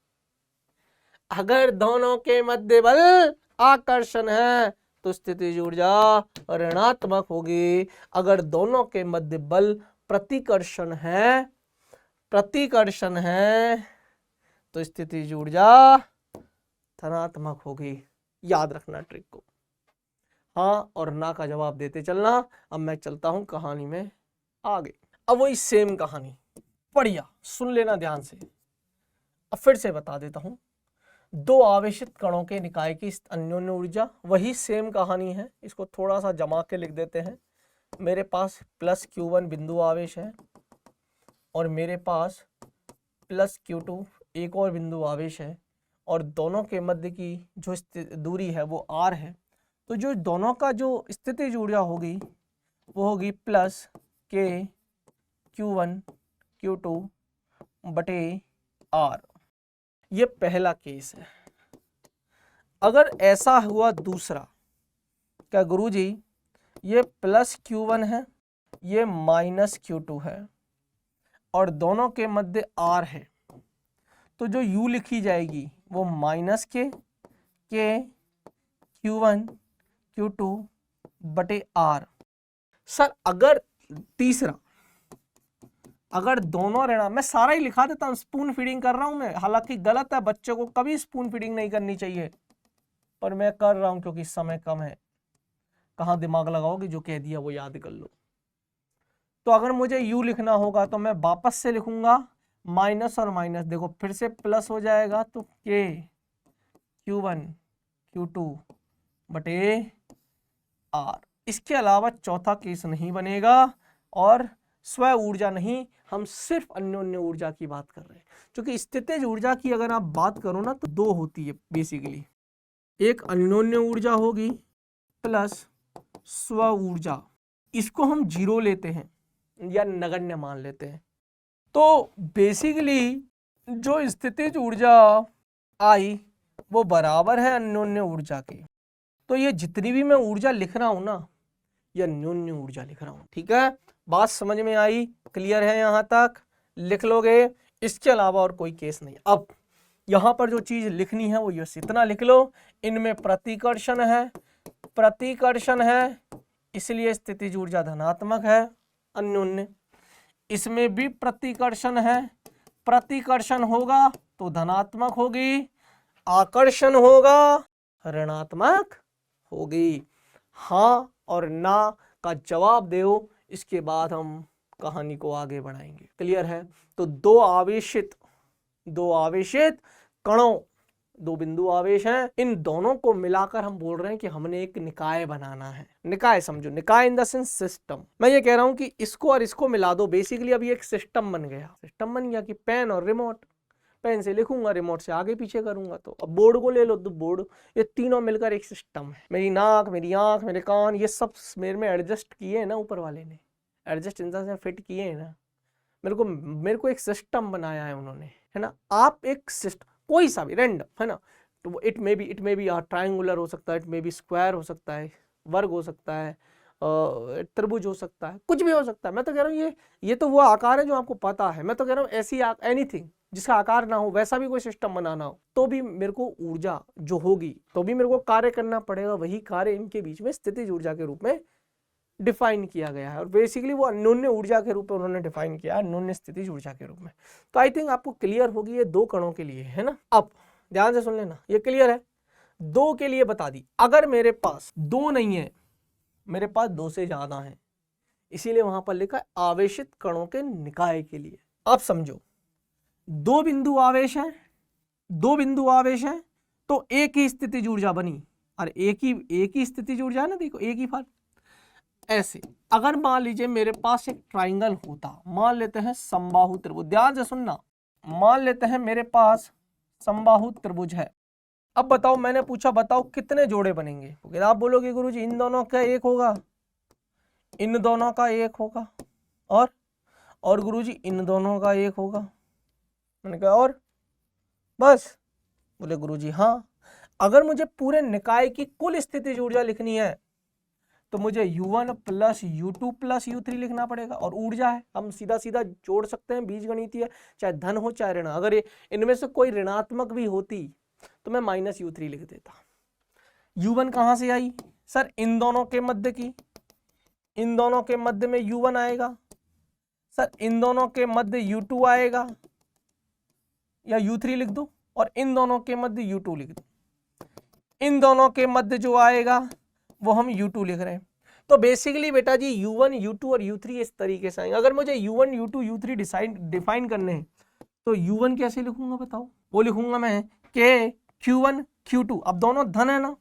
S1: अगर दोनों के मध्य बल आकर्षण है तो स्थितिज ऊर्जा ऋणात्मक होगी। अगर दोनों के मध्य बल प्रतिकर्षण है, प्रतिकर्षण है तो स्थितिज ऊर्जा धनात्मक होगी। याद रखना ट्रिक को, हाँ और ना का जवाब देते चलना। अब मैं चलता हूं कहानी में आगे। अब वही सेम कहानी, बढ़िया सुन लेना ध्यान से। अब फिर से बता देता हूं, दो आवेशित कणों के निकाय की अन्योन्य ऊर्जा, वही सेम कहानी है। इसको थोड़ा सा जमा के लिख देते हैं। मेरे पास प्लस Q1 बिंदु आवेश है और मेरे पास प्लस Q2 एक और बिंदु आवेश है, और दोनों के मध्य की जो दूरी है वो r है। तो जो दोनों का जो स्थितिज ऊर्जा होगी वो होगी प्लस K Q1 Q2 बटे R। ये पहला केस है। अगर ऐसा हुआ दूसरा, क्या गुरुजी ये प्लस Q1 है, ये माइनस Q2 है और दोनों के मध्य R है, तो जो U लिखी जाएगी वो माइनस K Q1 Q2 बटे R। सर अगर तीसरा, अगर दोनों ऋण, मैं सारा ही लिखा देता हूं, स्पून फीडिंग कर रहा हूं मैं, हालांकि गलत है, बच्चे को कभी स्पून फीडिंग नहीं करनी चाहिए, पर मैं कर रहा हूं क्योंकि समय कम है। कहां दिमाग लगाओगे, जो कह दिया वो याद कर लो। तो अगर मुझे U लिखना होगा तो मैं वापस से लिखूंगा माइनस और माइनस, देखो फिर से प्लस हो जाएगा, तो K Q1 Q2 बटे R। इसके अलावा चौथा केस नहीं बनेगा, और स्व ऊर्जा नहीं, हम सिर्फ अन्योन्य ऊर्जा की बात कर रहे हैं। क्योंकि स्थितिज ऊर्जा की अगर आप बात करो ना तो दो होती है बेसिकली, एक अन्योन्य ऊर्जा होगी प्लस स्व ऊर्जा। इसको हम जीरो लेते हैं या नगण्य मान लेते हैं। तो बेसिकली जो स्थितिज ऊर्जा आई वो बराबर है अन्योन्य ऊर्जा के। तो ये जितनी भी मैं ऊर्जा लिख रहा हूं ना, ये अन्योन्य ऊर्जा लिख रहा हूं। ठीक है, बात समझ में आई, क्लियर है, यहां तक लिख लोगे। इसके अलावा और कोई केस नहीं। अब यहां पर जो चीज लिखनी है वो ये इतना लिख लो, इनमें प्रतिकर्षण है, प्रतिकर्षण है इसलिए स्थितिज ऊर्जा धनात्मक है अन्योन्य। इसमें भी प्रतिकर्षण है, प्रतिकर्षण होगा तो धनात्मक होगी, आकर्षण होगा ऋणात्मक होगी। हाँ और ना का जवाब दो, इसके बाद हम कहानी को आगे बढ़ाएंगे। क्लियर है? तो दो आवेशित कणों, दो बिंदु आवेश हैं, इन दोनों को मिलाकर हम बोल रहे हैं कि हमने एक निकाय बनाना है। निकाय समझो, निकाय इन द सेंस सिस्टम। मैं ये कह रहा हूं कि इसको और इसको मिला दो, बेसिकली अभी एक सिस्टम बन गया। सिस्टम बन गया कि पेन और रिमोट, पेन से लिखूंगा, रिमोट से आगे पीछे करूंगा। तो अब बोर्ड को ले लो, तो बोर्ड, ये तीनों मिलकर एक सिस्टम है। मेरी नाक, मेरी आंख, मेरे कान, ये सब मेरे में एडजस्ट किए हैं ना, ऊपर वाले ने adjust in the sense fit किए हैं ना। मेरे को एक सिस्टम बनाया है उन्होंने, है ना। आप एक सिस्टम कोई सा भी रैंडम, है ना, तो इट मे बी ट्रायंगुलर हो सकता है, इट मे बी स्क्वायर हो सकता है, वर्ग हो सकता है, त्रिभुज हो सकता है, कुछ भी हो सकता है। मैं तो कह रहा हूँ ये तो वो आकार है जो आपको पता है। मैं तो कह रहा हूँ ऐसी एनीथिंग जिसका आकार ना हो, वैसा भी कोई सिस्टम बनाना हो, तो भी मेरे को ऊर्जा जो होगी, तो भी मेरे को कार्य करना पड़ेगा। वही कार्य इनके बीच में स्थितिज ऊर्जा के रूप में डिफाइन किया गया है, और बेसिकली वो अन्योन्य ऊर्जा के रूप में उन्होंने डिफाइन किया है, अन्योन्य स्थितिज ऊर्जा के रूप में। तो आई थिंक आपको क्लियर होगी, ये दो कणों के लिए है ना। अब ध्यान से सुन लेना, ये क्लियर है। दो के लिए बता दी। अगर मेरे पास दो नहीं है, मेरे पास दो से ज्यादा है, इसीलिए वहां पर लिखा है आवेशित कणों के निकाय के लिए। अब समझो, दो बिंदु आवेश है, दो बिंदु आवेश है, तो एक ही स्थितिज ऊर्जा बनी, और एक ही स्थितिज ऊर्जा है ना, देखो एक ही फल। ऐसे अगर मान लीजिए मेरे पास एक ट्राइंगल होता, मान लेते हैं समबाहु त्रिभुज, ध्यान से सुनना, मान लेते हैं मेरे पास समबाहु त्रिभुज है। अब बताओ, मैंने पूछा बताओ कितने जोड़े बनेंगे, तो आप बोलोगे गुरुजी इन दोनों का एक होगा, इन दोनों का एक होगा, और गुरुजी इन दोनों का एक होगा। मैंने कहा बस। बोले गुरुजी हाँ। अगर मुझे पूरे निकाय की कुल स्थितिज ऊर्जा लिखनी है तो मुझे U1 plus U2 plus U3 लिखना पड़ेगा, और ऊर्जा है हम सीधा सीधा जोड़ सकते हैं, बीजगणितीय, चाहे धन हो चाहे ऋण। अगर इनमें से कोई ऋणात्मक भी होती तो मैं माइनस U3 लिख देता। U1 कहां से आई सर? इन दोनों के मध्य की, इन दोनों के मध्य में U1 आएगा सर, इन दोनों के मध्य U2 आएगा, या U3 लिख दो, और इन दोनों के मध्य U2 लिख दो। इन दोनों के मध्य जो आएगा वो हम U2 लिख रहे हैं। तो बेसिकली बेटा जी U1, U2 और U3 इस तरीके से आएंगे। अगर मुझे U1, U2, U3 डिफाइन करने हैं तो U1 कैसे लिखूंगा बताओ? वो लिखूंगा मैं K Q1 Q2। अब दोनों धन है ना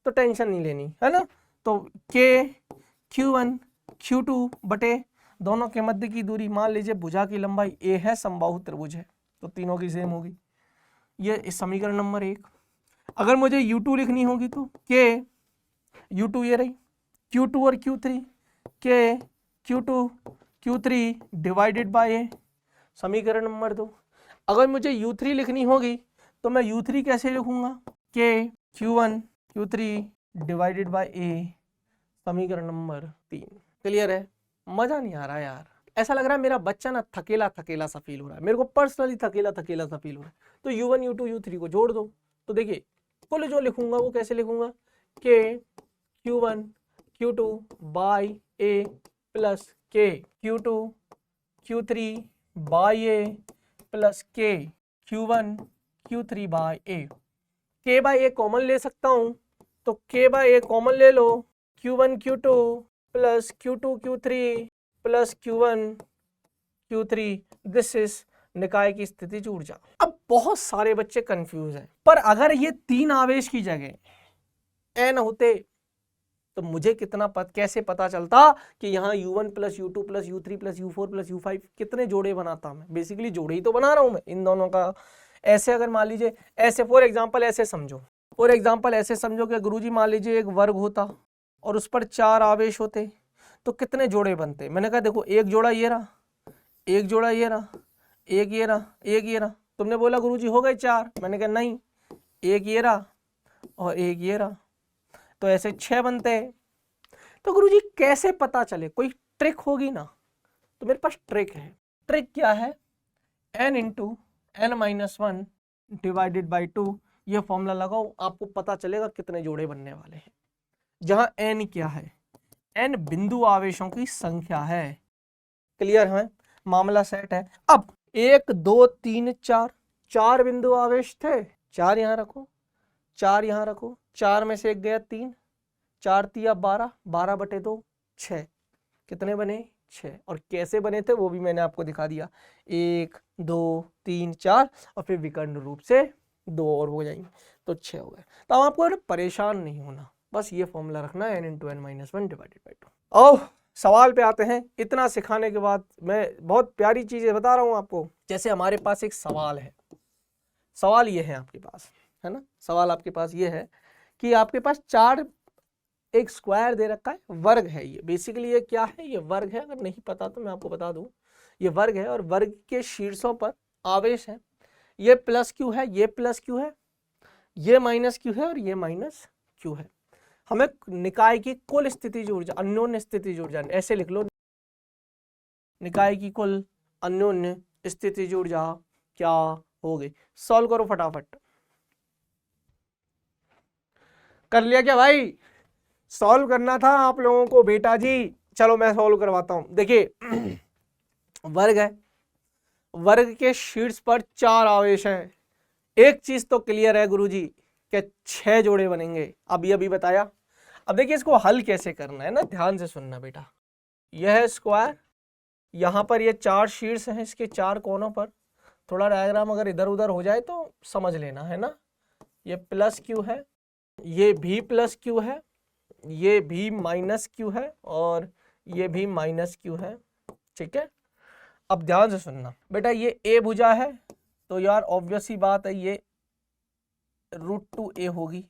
S1: तो टेंशन नहीं लेनी है ना, तो K Q1 Q2 बटे दोनों के मध्य की दूरी, मान लीजिए भुजा की लंबाई A है, समबाहु त्रिभुज है, तो तीनों की सेम होगी। ये इस समीकरण नंबर 1। अगर मुझे U2 लिखनी होगी तो K U2 ये रही, Q2 और Q3 K Q2 Q3 divided by A, समीकरण नंबर 2। अगर मुझे U3 लिखनी होगी तो मैं U3 कैसे लिखूंगा? K Q1 Q3 divided by A, समीकरण नंबर 3। क्लियर है? मजा नहीं आ रहा यार, ऐसा लग रहा है मेरा बच्चा ना थकेला थकेला सा फील हो रहा है, मेरे को पर्सनली थकेला थकेला सा फील हो रहा है। तो U1 U2 U3 को जोड़ दो, तो देखिए कुल जो लिखूंगा वो कैसे लिखूंगा? K Q1 Q2 by A plus K Q2 Q3 by A plus K Q1 Q3 by A। K by A common ले सकता हूं, तो K बाई A कॉमन ले लो, Q1 Q2 plus Q2 Q3 plus Q1 Q3, this is निकाय की स्थितिज ऊर्जा। अब बहुत सारे बच्चे कंफ्यूज हैं, पर अगर ये 3 आवेश की जगह n होते तो मुझे कितना कैसे पता चलता कि यहाँ U1 plus U2 plus U3 plus U4 plus U5 कितने जोड़े बनाता मैं? बेसिकली जोड़े ही तो बना रहा हूं मैं इन दोनों का। ऐसे अगर मान लीजिए, ऐसे फॉर एग्जांपल ऐसे समझो, फॉर एग्जांपल ऐसे समझो कि गुरुजी मान लीजिए एक वर्ग होता और उस पर 4 आवेश होते तो कितने जोड़े बनते? मैंने कहा देखो, एक जोड़ा ये रहा, एक जोड़ा ये रहा, एक ये रहा, एक ये रहा। तुमने बोला गुरुजी हो गए 4, मैंने कहा नहीं, एक ये रहा और एक ये रहा, तो ऐसे 6 बनते हैं। तो गुरुजी कैसे पता चले? कोई ट्रिक होगी ना? तो मेरे पास ट्रिक है। ट्रिक क्या है? n into n-1 divided by 2, ये फॉर्मूला लगाओ, आपको पता चलेगा कितने जोड़े बनने वाले हैं। जहां n क्या है? n बिंदु आवेशों की संख्या है। क्लियर है? मामला सेट है। अब 1 2 3 4, 4 बिंदु आवेश थे, 4 यहां रखो, 4 यहां रखो, 4 में से एक गया 3, 4 तिया 12, 12 बटे 2 6, कितने बने? 6। और कैसे बने थे वो भी मैंने आपको दिखा दिया, 1 2 3 4 और फिर विकर्ण रूप से 2 और हो जाएंगे, तो 6 हो गए। तो आपको परेशान नहीं होना, बस ये फॉर्मूला रखना है n into n-1 divided by 2। आओ सवाल पे आते हैं। इतना सिखाने के बाद मैं बहुत प्यारी चीजें बता रहा हूं आपको। जैसे हमारे पास एक सवाल है, सवाल ये है आपके पास, है ना, सवाल आपके पास ये है कि आपके पास 4 एक स्क्वायर दे रखा है, वर्ग है ये। बेसिकली ये क्या है? ये वर्ग है। अगर नहीं पता तो मैं आपको बता दूं, ये वर्ग है और वर्ग के शीर्षों पर आवेश है। ये प्लस क्यू है, ये प्लस क्यू है, ये माइनस क्यू है और ये माइनस क्यू है। हमें निकाय की कुल स्थितिज ऊर्जा, अन्योन्य स्थितिज ऊर्जा, ऐसे लिख लो, निकाय की कुल अन्योन्य स्थितिज ऊर्जा क्या हो गई? सॉल्व करो फटाफट। कर लिया क्या भाई? सॉल्व करना था आप लोगों को बेटा जी। चलो मैं सॉल्व करवाता हूं। देखिए वर्ग है, वर्ग के शीर्ष पर 4 आवेश हैं। एक चीज तो क्लियर है गुरुजी कि 6 जोड़े बनेंगे, अभी बताया। अब देखिए इसको हल कैसे करना है ना, ध्यान से सुनना बेटा। यह है स्क्वायर, यहां पर ये 4 शीर्ष हैं, इसके 4 कोनों पर थोड़ा डायग्राम अगर इधर उधर हो जाए तो समझ लेना, है ना। ये प्लस क्यू है, ये भी प्लस क्यू है, ये भी माइनस क्यू है और ये भी माइनस क्यू है, ठीक है। अब ध्यान से सुनना बेटा, ये ए भुजा है तो यार ऑब्वियस ही बात है ये √2a होगी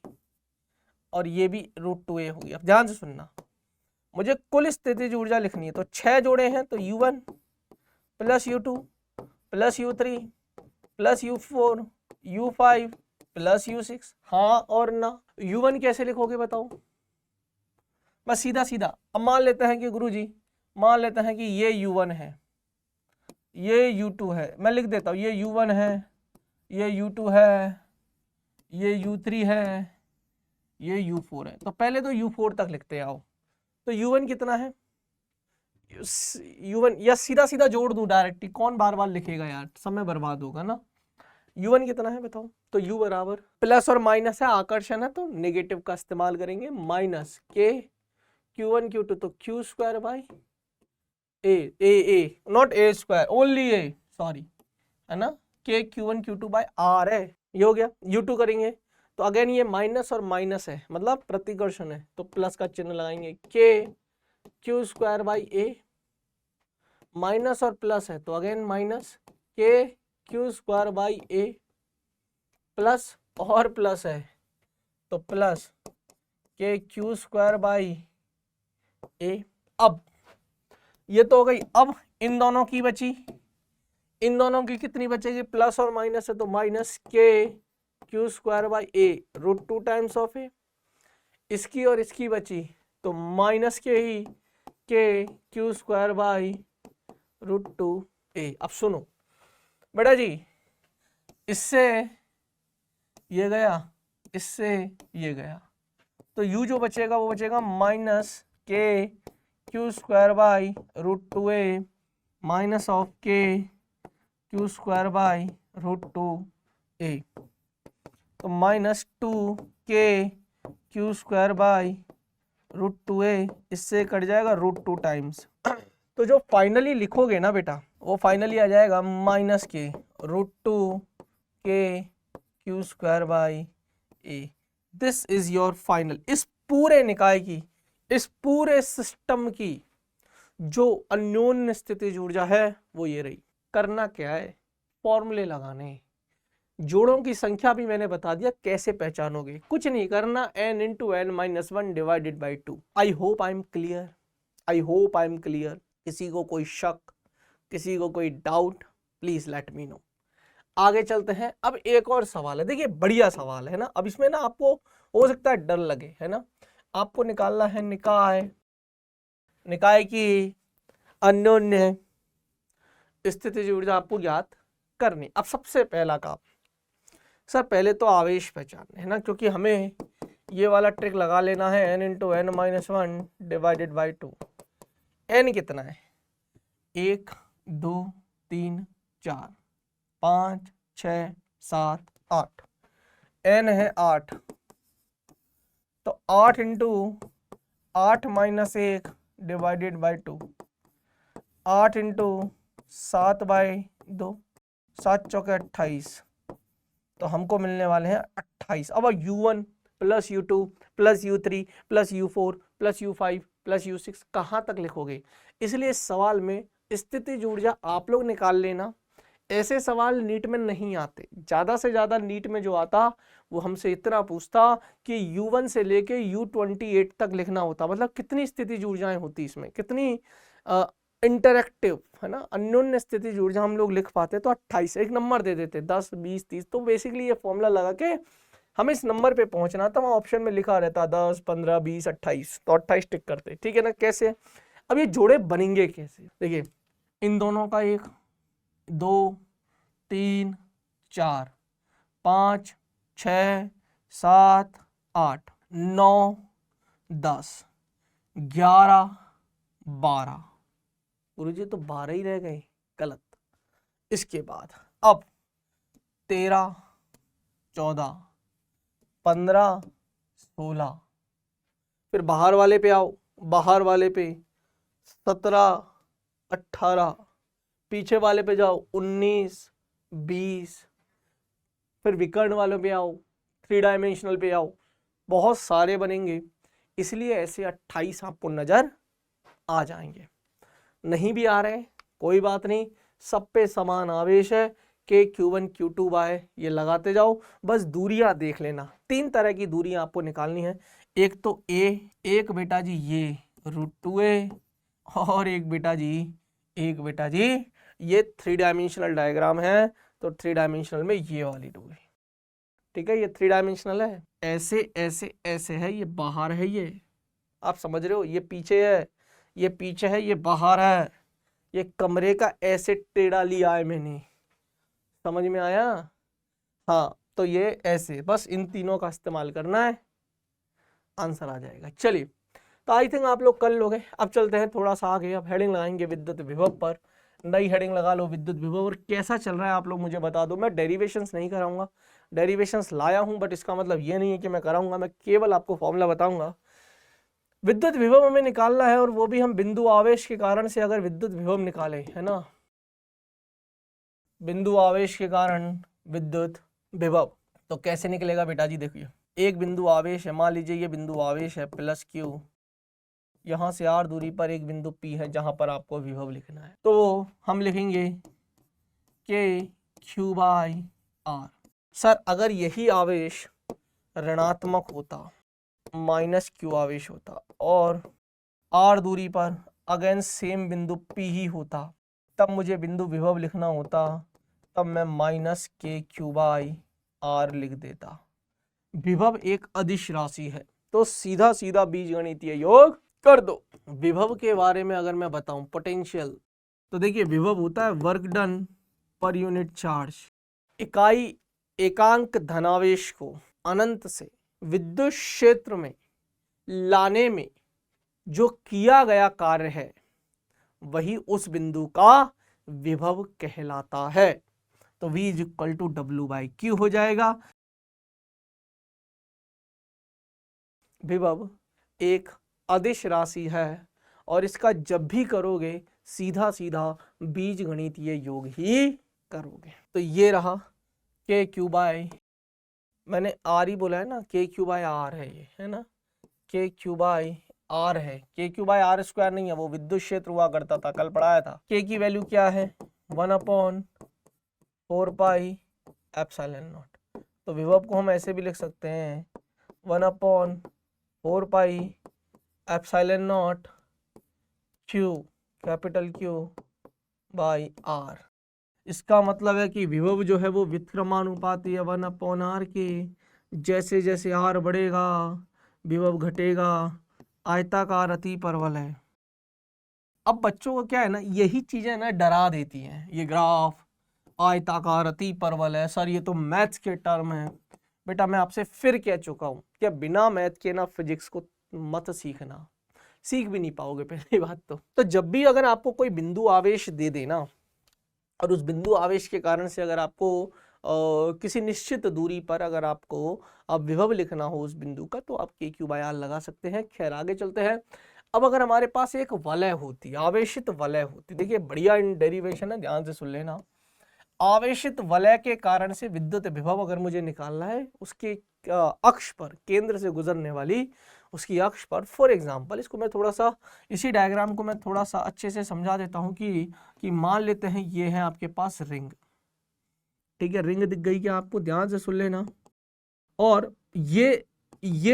S1: और ये भी √2a होगी। अब ध्यान से सुनना, मुझे कुल स्थितिज ऊर्जा लिखनी है तो 6 जोड़े हैं तो U1 plus U2 plus U3 plus U4 U5 plus U6, हाँ और ना। U1 कैसे लिखोगे बताओ, बस सीधा सीधा। अब मान लेते हैं कि गुरुजी, मान लेते हैं कि ये U1 है, ये U2 है, मैं लिख देता हूँ, ये U1 है, ये U2 है, ये U3 है, ये U4 है। तो पहले तो U4 तक लिखते आओ। तो U1 कितना है, U1 या सीधा सीधा जोड़ दूं डायरेक्टली, कौन बार बार लिखेगा यार, समय बर्बाद होगा ना। U1 कितना है बताओ, तो U बराबर प्लस और माइनस है, आकर्षण है तो नेगेटिव का इस्तेमाल करेंगे, माइनस के Q1 Q2 तो Q square by A not a square, only A, sorry, है ना, के Q1 Q2 बाई आर है, ये हो गया। U2 करेंगे तो अगेन ये माइनस और माइनस है, मतलब प्रतिकर्षण है, तो प्लस का चिन्ह लगाएंगे, के Q square by A, minus और प्लस है तो again minus K Q square by A, plus और प्लस है तो प्लस के Q स्क्वायर बाई ए। अब ये तो हो गई, अब इन दोनों की बची, इन दोनों की कितनी बचेगी, प्लस और माइनस है तो minus K Q square by A root 2 times of A, इसकी और इसकी बची तो माइनस के ही के Q स्क्वायर बाई रूट 2 ए। अब सुनो बेटा जी, इससे ये गया, इससे ये गया, तो u जो बचेगा वो बचेगा minus K Q square by root 2 A minus of K Q square by root 2 A, तो minus 2 K Q square by root 2 A, इससे कट जाएगा रूट 2 टाइम्स। तो जो फाइनली लिखोगे ना बेटा, वो फाइनली आ जाएगा माइनस के root 2 K Q square by A. This is your final. इस पूरे निकाय की, इस पूरे सिस्टम की जो अन्योन्य स्थितिज ऊर्जा है वो ये रही। करना क्या है, फॉर्मूले लगाने, जोड़ों की संख्या भी मैंने बता दिया कैसे पहचानोगे, कुछ नहीं करना, n into n minus 1 divided by 2। I hope I am clear, I hope I am clear. किसी को कोई शक, किसी को कोई doubt, please let me know. आगे चलते हैं। अब एक और सवाल है, देखिए बढ़िया सवाल है ना। अब इसमें ना आपको हो सकता है डर लगे, है ना। आपको निकालना है निकाय, निकाय की अन्योन्य स्थितिज ऊर्जा आपको ज्ञात करनी। अब सबसे पहला काम सर, पहले तो आवेश पहचानने, है ना, क्योंकि हमें ये वाला ट्रिक लगा लेना है, n into n minus 1 divided by 2। n कितना है, 1 2 3 4 5 6 7 8, n है 8, तो 8 into 8 minus 1 divided by 2, 8 into 7 by 2, 7 चौके 28, तो हमको मिलने वाले हैं 28। अब U1 plus U2 plus U3 plus U4 plus U5 plus U6 कहाँ तक लिखोगे। इसलिए इस सवाल में स्थितिज ऊर्जा आप लोग निकाल लेना। ऐसे सवाल नीट में नहीं आते, ज़्यादा से ज़्यादा नीट में जो आता वो हमसे इतना पूछता कि U1 से लेके U28 तक लिखना होता, मतलब कितनी स्थितिज ऊर्जाएं होती इसमें, कितनी इंटरएक्टिव, है ना, अन्योन्य स्थितिज ऊर्जा हम लोग लिख पाते। तो 28 एक नंबर दे देते, 10 20 30, तो बेसिकली ये फॉर्मूला लगा के हमें इस नंबर पे पहुंचना था। वहाँ ऑप्शन में लिखा रहता 10 15 20 28, तो 28 टिक करते, ठीक है ना। कैसे, अब ये जोड़े बनेंगे कैसे, देखिए इन दोनों का 1 2 3 4 5 6 7 8 9 10 11 12, गुरुजी तो 12 ही रह गए, गलत। इसके बाद अब 13 14 15 16, फिर बाहर वाले पे आओ, बाहर वाले पे 17 18, पीछे वाले पे जाओ 19 20, फिर विकर्ण वालों पे आओ, 3 डायमेंशनल पे आओ, बहुत सारे बनेंगे। इसलिए ऐसे 28 आपको नजर आ जाएंगे। नहीं भी आ रहे कोई बात नहीं, सब पे समान आवेश है, के Q1 Q2 बाय ये लगाते जाओ, बस दूरियां देख लेना। 3 तरह की दूरियां आपको निकालनी है। एक तो A, एक बेटा जी ये रूट 2A, और एक बेटा जी ये 3 डायमेंशनल डायग्राम है, तो 3 डायमेंशनल में ये वाली दूरी। ठीक है, ये 3 डायमेंशनल है, ऐसे ऐसे ऐसे है, ये बाहर है, ये आप समझ रहे हो, ये पीछे है, ये पीछे है, ये बाहर है, ये कमरे का ऐसे टेढ़ा लिया है मैंने, समझ में आया? हाँ, तो ये ऐसे, बस इन तीनों का इस्तेमाल करना है, आंसर आ जाएगा। चलिए, तो आई थिंक आप लोग कर लोगे। अब चलते हैं थोड़ा सा आगे, अब हेडिंग लगाएंगे विद्युत विभव पर, नई हेडिंग लगा लो विद्युत विभव। और कैसा चल रहा है आप लोग मुझे बता दो। मैं डेरिवेशंस नहीं कराऊंगा, डेरिवेशंस लाया हूं बट इसका मतलब ये नहीं है कि मैं कराऊंगा, मैं केवल आपको फॉर्मूला बताऊंगा। विद्युत विभव हमें निकालना है और वो भी हम बिंदु आवेश के कारण से अगर विद्युत विभव निकाले, है ना, बिंदु आवेश के कारण विद्युत विभव, तो कैसे निकलेगा बेटा जी? देखिए, एक बिंदु आवेश है, मान लीजिए ये बिंदु आवेश है प्लस Q, यहाँ से r दूरी पर एक बिंदु P है जहां पर आपको विभव लिखना है, तो हम लिखेंगे KQ/R। सर अगर यही आवेश ऋणात्मक होता, माइनस Q आवेश होता और r दूरी पर अगेन सेम बिंदु P ही होता, तब मुझे बिंदु विभव लिखना होता, तब मैं माइनस KQ/R लिख देता। विभव एक अदिश राशि है, तो सीधा सीधा बीजगणितीय योग कर दो। विभव के बारे में अगर मैं बताऊं, पोटेंशियल, तो देखिए विभव होता है work done per unit charge. इकाई एकांक धनावेश को अनंत से विद्युत क्षेत्र में लाने में जो किया गया कार्य है वही उस बिंदु का विभव कहलाता है। तो V is equal to W/Q हो जाएगा। विभव एक अदिश राशि है और इसका जब भी करोगे सीधा सीधा बीजगणितीय योग ही करोगे। तो ये रहा KQ/, मैंने R ही बोला है ना, KQ/R है ये, है ना, KQ/R है, KQ/R² नहीं है, वो विद्युत क्षेत्र हुआ करता था, कल पढ़ाया था। K की वैल्यू क्या है? 1/4πε0। तो विभव को हम ऐसे भी लिख सकते हैं 1/4πε0 Q, कैपिटल Q/R। इसका मतलब है कि विभव जो है वो व्युत्क्रमानुपाती है 1/r के, जैसे जैसे R बढ़ेगा विभव घटेगा, आयताकार अति परवल है। अब बच्चों को क्या है ना, यही चीजें ना डरा देती हैं, ये ग्राफ आयताकार अति परवल है, सर ये तो मैथ्स के टर्म है। बेटा मैं आपसे फिर कह चुका हूं कि बिना मैथ के ना फिजिक्स को मत सीखना, सीख भी नहीं पाओगे पहली बात तो जब भी अगर आपको कोई बिंदु आवेश दे देना और उस बिंदु आवेश के कारण से अगर आपको किसी निश्चित दूरी पर अगर आपको अब विभव लिखना हो उस बिंदु का, तो आप KQ/R लगा सकते हैं। खैर आगे चलते हैं। अब अगर हमारे पास एक वलय होती, आवेशित वलय होती, देखिए बढ़िया डेरिवेशन है, ध्यान से सुन लेना। आवेशित वलय के कारण से विद्युत विभव अगर मुझे निकालना है, उसके अक्ष पर, केंद्र से गुजरने वाली उसकी अक्ष पर, फॉर एग्जांपल इसको मैं थोड़ा सा, इसी डायग्राम को मैं थोड़ा सा अच्छे से समझा देता हूं कि मान लेते हैं ये है आपके पास रिंग, ठीक है, रिंग दिख गई क्या आपको? ध्यान से सुन लेना। और ये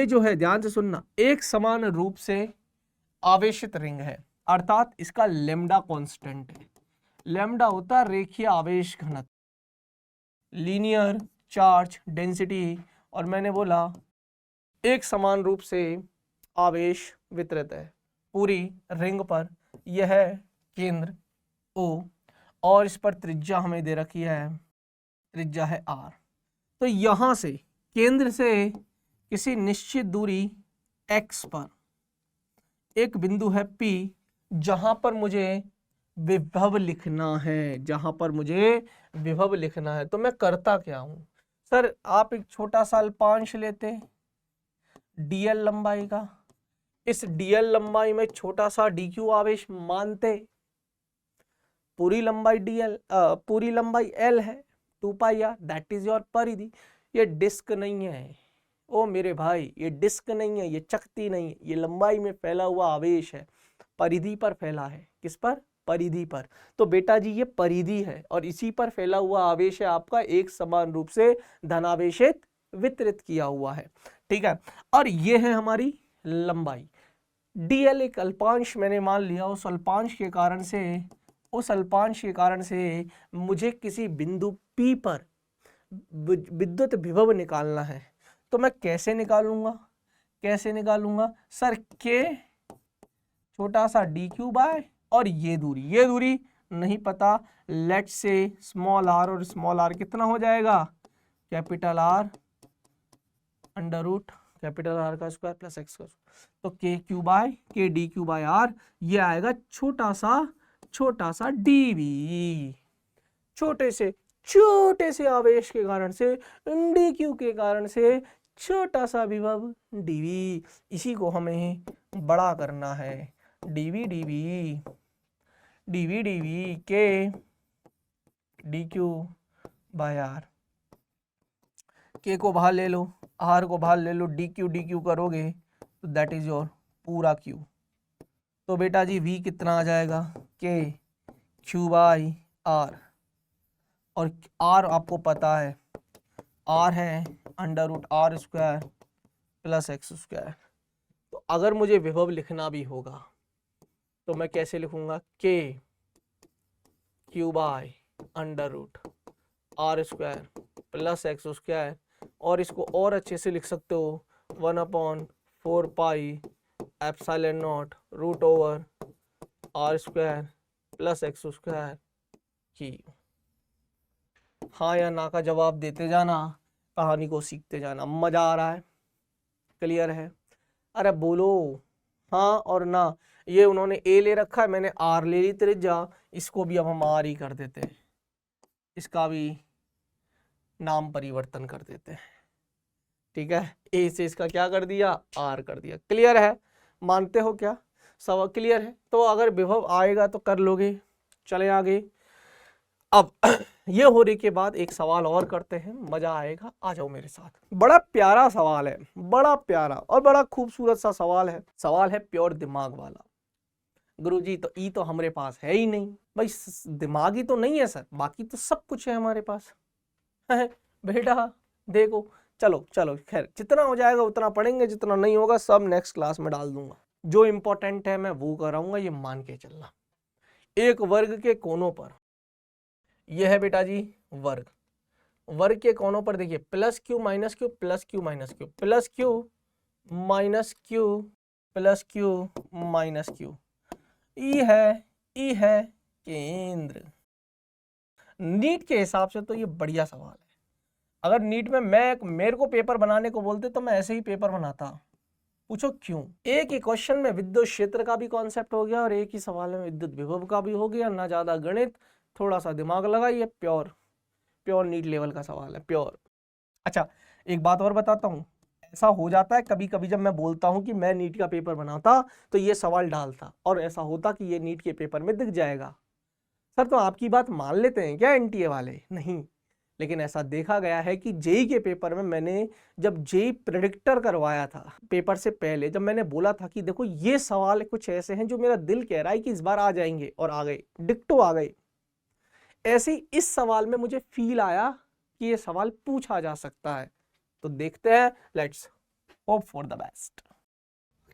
S1: जो है, ध्यान से सुनना, एक समान रूप से आवेशित रिंग है, अर्थात इसका लैम्डा कांस्टेंट है। लैम्डा होता है रेखीय आवेश घनत्व, लीनियर चार्ज डेंसिटी, और मैंने बोला एक समान रूप से आवेश वितरित है पूरी रिंग पर। यह है केंद्र O और इस पर त्रिज्या हमें दे रखी है, त्रिज्या है R। तो यहां से केंद्र से किसी निश्चित दूरी x पर एक बिंदु है P, जहां पर मुझे विभव लिखना है, जहां पर मुझे विभव लिखना है। तो मैं करता क्या हूं सर, आप एक छोटा सा अल्पांश लेते dl लंबाई का, इस dl लंबाई में छोटा सा dq आवेश मानते, पूरी लंबाई dl, पूरी लंबाई l है 2πr, दैट इज योर परिधि। ये डिस्क नहीं है ओ मेरे भाई, ये डिस्क नहीं है, ये चकती नहीं है, ये लंबाई में फैला हुआ आवेश है, परिधि पर फैला है। किस पर? परिधि पर। तो बेटा जी ये परिधि है और इसी पर फैला हुआ आवेश है आपका, एक समान रूप से धनावेशित वितरित किया हुआ है, ठीक है। और ये है हमारी लंबाई dl, एक अल्पांश मैंने मान लिया, उस अल्पांश के कारण से मुझे किसी बिंदु P पर विद्युत विभव निकालना है तो मैं कैसे निकालूंगा सर, के छोटा सा डी क्यू बाय, और ये दूरी नहीं पता, लेट्स से स्मॉल आर, और स्मॉल आर कितना हो जाएगा, capital R under root capital R का स्क्वायर प्लस एक्स का स्क्वायर, तो K Q by K D Q by R, ये आएगा छोटा सा डीवी। छोटे से आवेश के कारण से, डी क्यू के कारण से छोटा सा विभव डीवी, इसी को हमें बड़ा करना है। डीवी के डी क्यू बाय आर, के को बाहर ले लो, आर को बाहर ले लो, डी क्यू करोगे तो दैट इज योर पूरा क्यू। तो बेटा जी v कितना आ जाएगा, के क्यू बाई आर, और r आपको पता है r है under root R square plus X square. तो अगर मुझे विभव लिखना भी होगा तो मैं कैसे लिखूंगा, K Q by under root R square plus X square, और इसको और अच्छे से लिख सकते हो 1/4 pi epsilon naught root over R square plus X square की। हाँ या ना का जवाब देते जाना, कहानी को सीखते जाना। मजा आ रहा है, क्लियर है? अरे बोलो हाँ और ना। ये उन्होंने ए ले रखा है, मैंने आर ले ली त्रिज्या, इसको भी अब हम आर ही कर देते हैं, इसका भी नाम परिवर्तन कर देते हैं, ठीक है। ए से इसका क्या कर दिया, आर कर दिया। क्लियर है? मानते हो क्या? सब क्लियर है? तो अगर विभव आएगा तो कर लोगे। चले आगे। अब ये होने के बाद एक सवाल और करते हैं, मजा आएगा, आ जाओ मेरे साथ। बड़ा प्यारा सवाल है, बड़ा प्यारा और बड़ा खूबसूरत सा सवाल है। सवाल है प्योर दिमाग वाला। गुरुजी तो ई तो हमारे पास है ही नहीं। भाई दिमाग ही तो नहीं है सर, बाकी तो सब कुछ है हमारे पास है बेटा। देखो चलो खैर, जितना हो जाएगा उतना पढ़ेंगे, जितना नहीं होगा सब नेक्स्ट क्लास में डाल दूंगा। जो इंपॉर्टेंट है मैं वो कराऊंगा, ये मान के चलना। एक वर्ग के कोनों पर, यह है बेटा जी वर्ग के कोनों पर देखिए plus Q minus Q plus Q minus Q plus Q minus Q plus Q minus Q, ई है केंद्र। नीट के हिसाब से तो ये बढ़िया सवाल है। अगर नीट में मेरे को पेपर बनाने को बोलते तो मैं ऐसे ही पेपर बनाता। पूछो क्यों? एक ही क्वेश्चन में विद्युत क्षेत्र का भी कॉन्सेप्ट हो गया और एक ही सवाल में विद्युत विभव का भी हो गया। ना ज्यादा गणित, थोड़ा सा दिमाग लगाइए। प्योर नीट लेवल का सवाल है, प्योर। अच्छा एक बात और बताता हूँ, ऐसा हो जाता है कभी कभी जब मैं बोलता हूँ कि मैं नीट का पेपर बनाता तो ये सवाल डालता, और ऐसा होता कि ये नीट के पेपर में दिख जाएगा। सर तो आपकी बात मान लेते हैं क्या एनटीए वाले? नहीं, लेकिन ऐसा देखा गया है कि जेई के पेपर में, मैंने जब जेई प्रेडिक्टर करवाया था पेपर से पहले, जब मैंने बोला था कि देखो ये सवाल कुछ ऐसे हैं जो मेरा दिल कह रहा है कि इस बार आ जाएंगे, और आ गए, डिक्टो आ गए। ऐसे ही इस सवाल में मुझे फील आया कि ये सवाल पूछा जा सकता है, तो देखते हैं, let's hope for the best.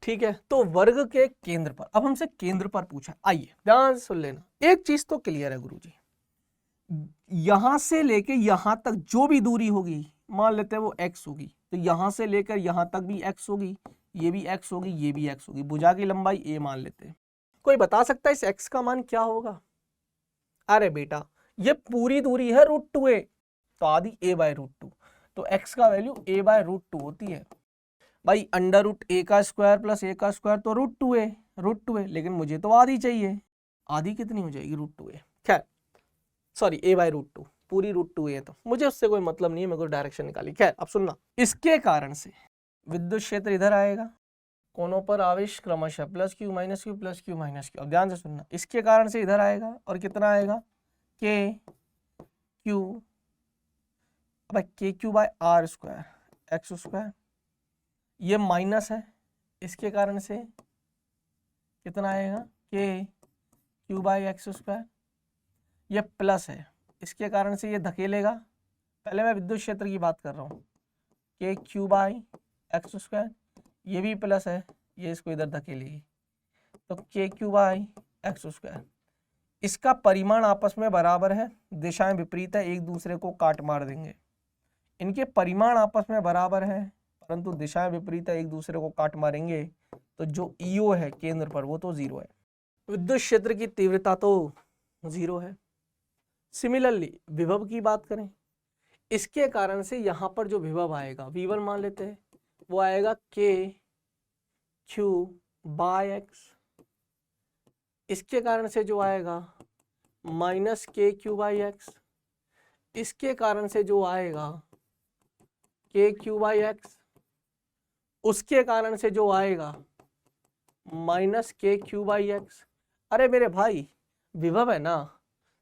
S1: ठीक है, तो वर्ग के केंद्र पर, अब हमसे केंद्र पर पूछा। आइए ध्यान से सुन लेना, एक चीज तो क्लियर है गुरुजी, यहां से लेके यहां तक जो भी दूरी होगी, मान लेते हैं वो x होगी, तो यहां से लेकर यहां तक भी x होगी, ये भी x होगी, ये भी x होगी। भुजा की लंबाई a मान लेते हैं। कोई बता सकता है इस x का मान क्या होगा? अरे बेटा ये पूरी दूरी है √2a, तो आधी a/√2, तो x का वैल्यू a/√2 होती है। भाई √a का स्क्वायर प्लस a का स्क्वायर तो √2a, लेकिन मुझे तो आधी चाहिए। आधी कितनी हो जाएगी? √2a। खैर सॉरी a/√2, पूरी √2a, तो मुझे उससे कोई मतलब नहीं है, मेरे को डायरेक्शन निकाली। खैर अब सुनना, इसके कारण से विद्युत क्षेत्र इधर आएगा, कोनों पर आवेश क्रमशः plus Q minus Q plus Q minus Q. अब ध्यान से सुनना, इसके कारण से इधर आएगा, और कितना आएगा? के क्यू, अब K Q by R square X square, ये माइनस है, इसके कारण से कितना आएगा? K Q by X square, ये प्लस है, इसके कारण से ये धकेलेगा। पहले मैं विद्युत क्षेत्र की बात कर रहा हूँ, के क्यू बाई एक्स स्क्वायर, ये भी प्लस है, ये इसको इधर धकेलेगी, तो K Q by x square. इसका परिमाण आपस में बराबर है, दिशाएं विपरीत है, एक दूसरे को काट मार देंगे। इनके परिमाण आपस में बराबर है परंतु दिशाएं विपरीत है, एक दूसरे को काट मारेंगे, तो जो ईओ है केंद्र पर वो तो 0 है। विद्युत क्षेत्र की तीव्रता तो 0 है। सिमिलरली विभव की बात करें, इसके कारण से यहां पर जो विभव आएगा V1 मान लेते हैं, वो आएगा KQ/X। इसके कारण से जो आएगा -KQ/X। इसके कारण से जो आएगा KQ/X। उसके कारण से जो आएगा -KQ/X। अरे मेरे भाई विभव है ना,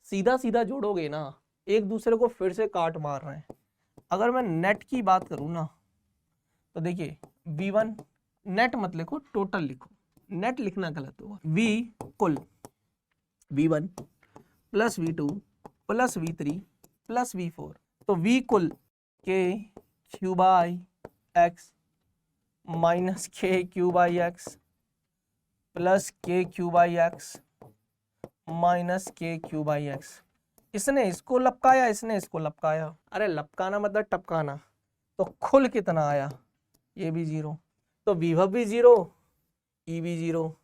S1: सीधा सीधा जोड़ोगे ना, एक दूसरे को फिर से काट मार रहे हैं। अगर मैं नेट की बात करूं ना तो देखिए V1 नेट मत लिखो, टोटल लिखो, नेट लिखना गलत होगा। V कुल V1 plus V2 plus V3 plus V4, तो V कुल KQ/X minus KQ/X plus KQ/X minus KQ/X। इसने इसको लपकाया, इसने इसको लपकाया। अरे लपकाना मतलब टपकाना, तो कुल कितना आया, ये भी 0, तो विभव भी 0, ई भी 0,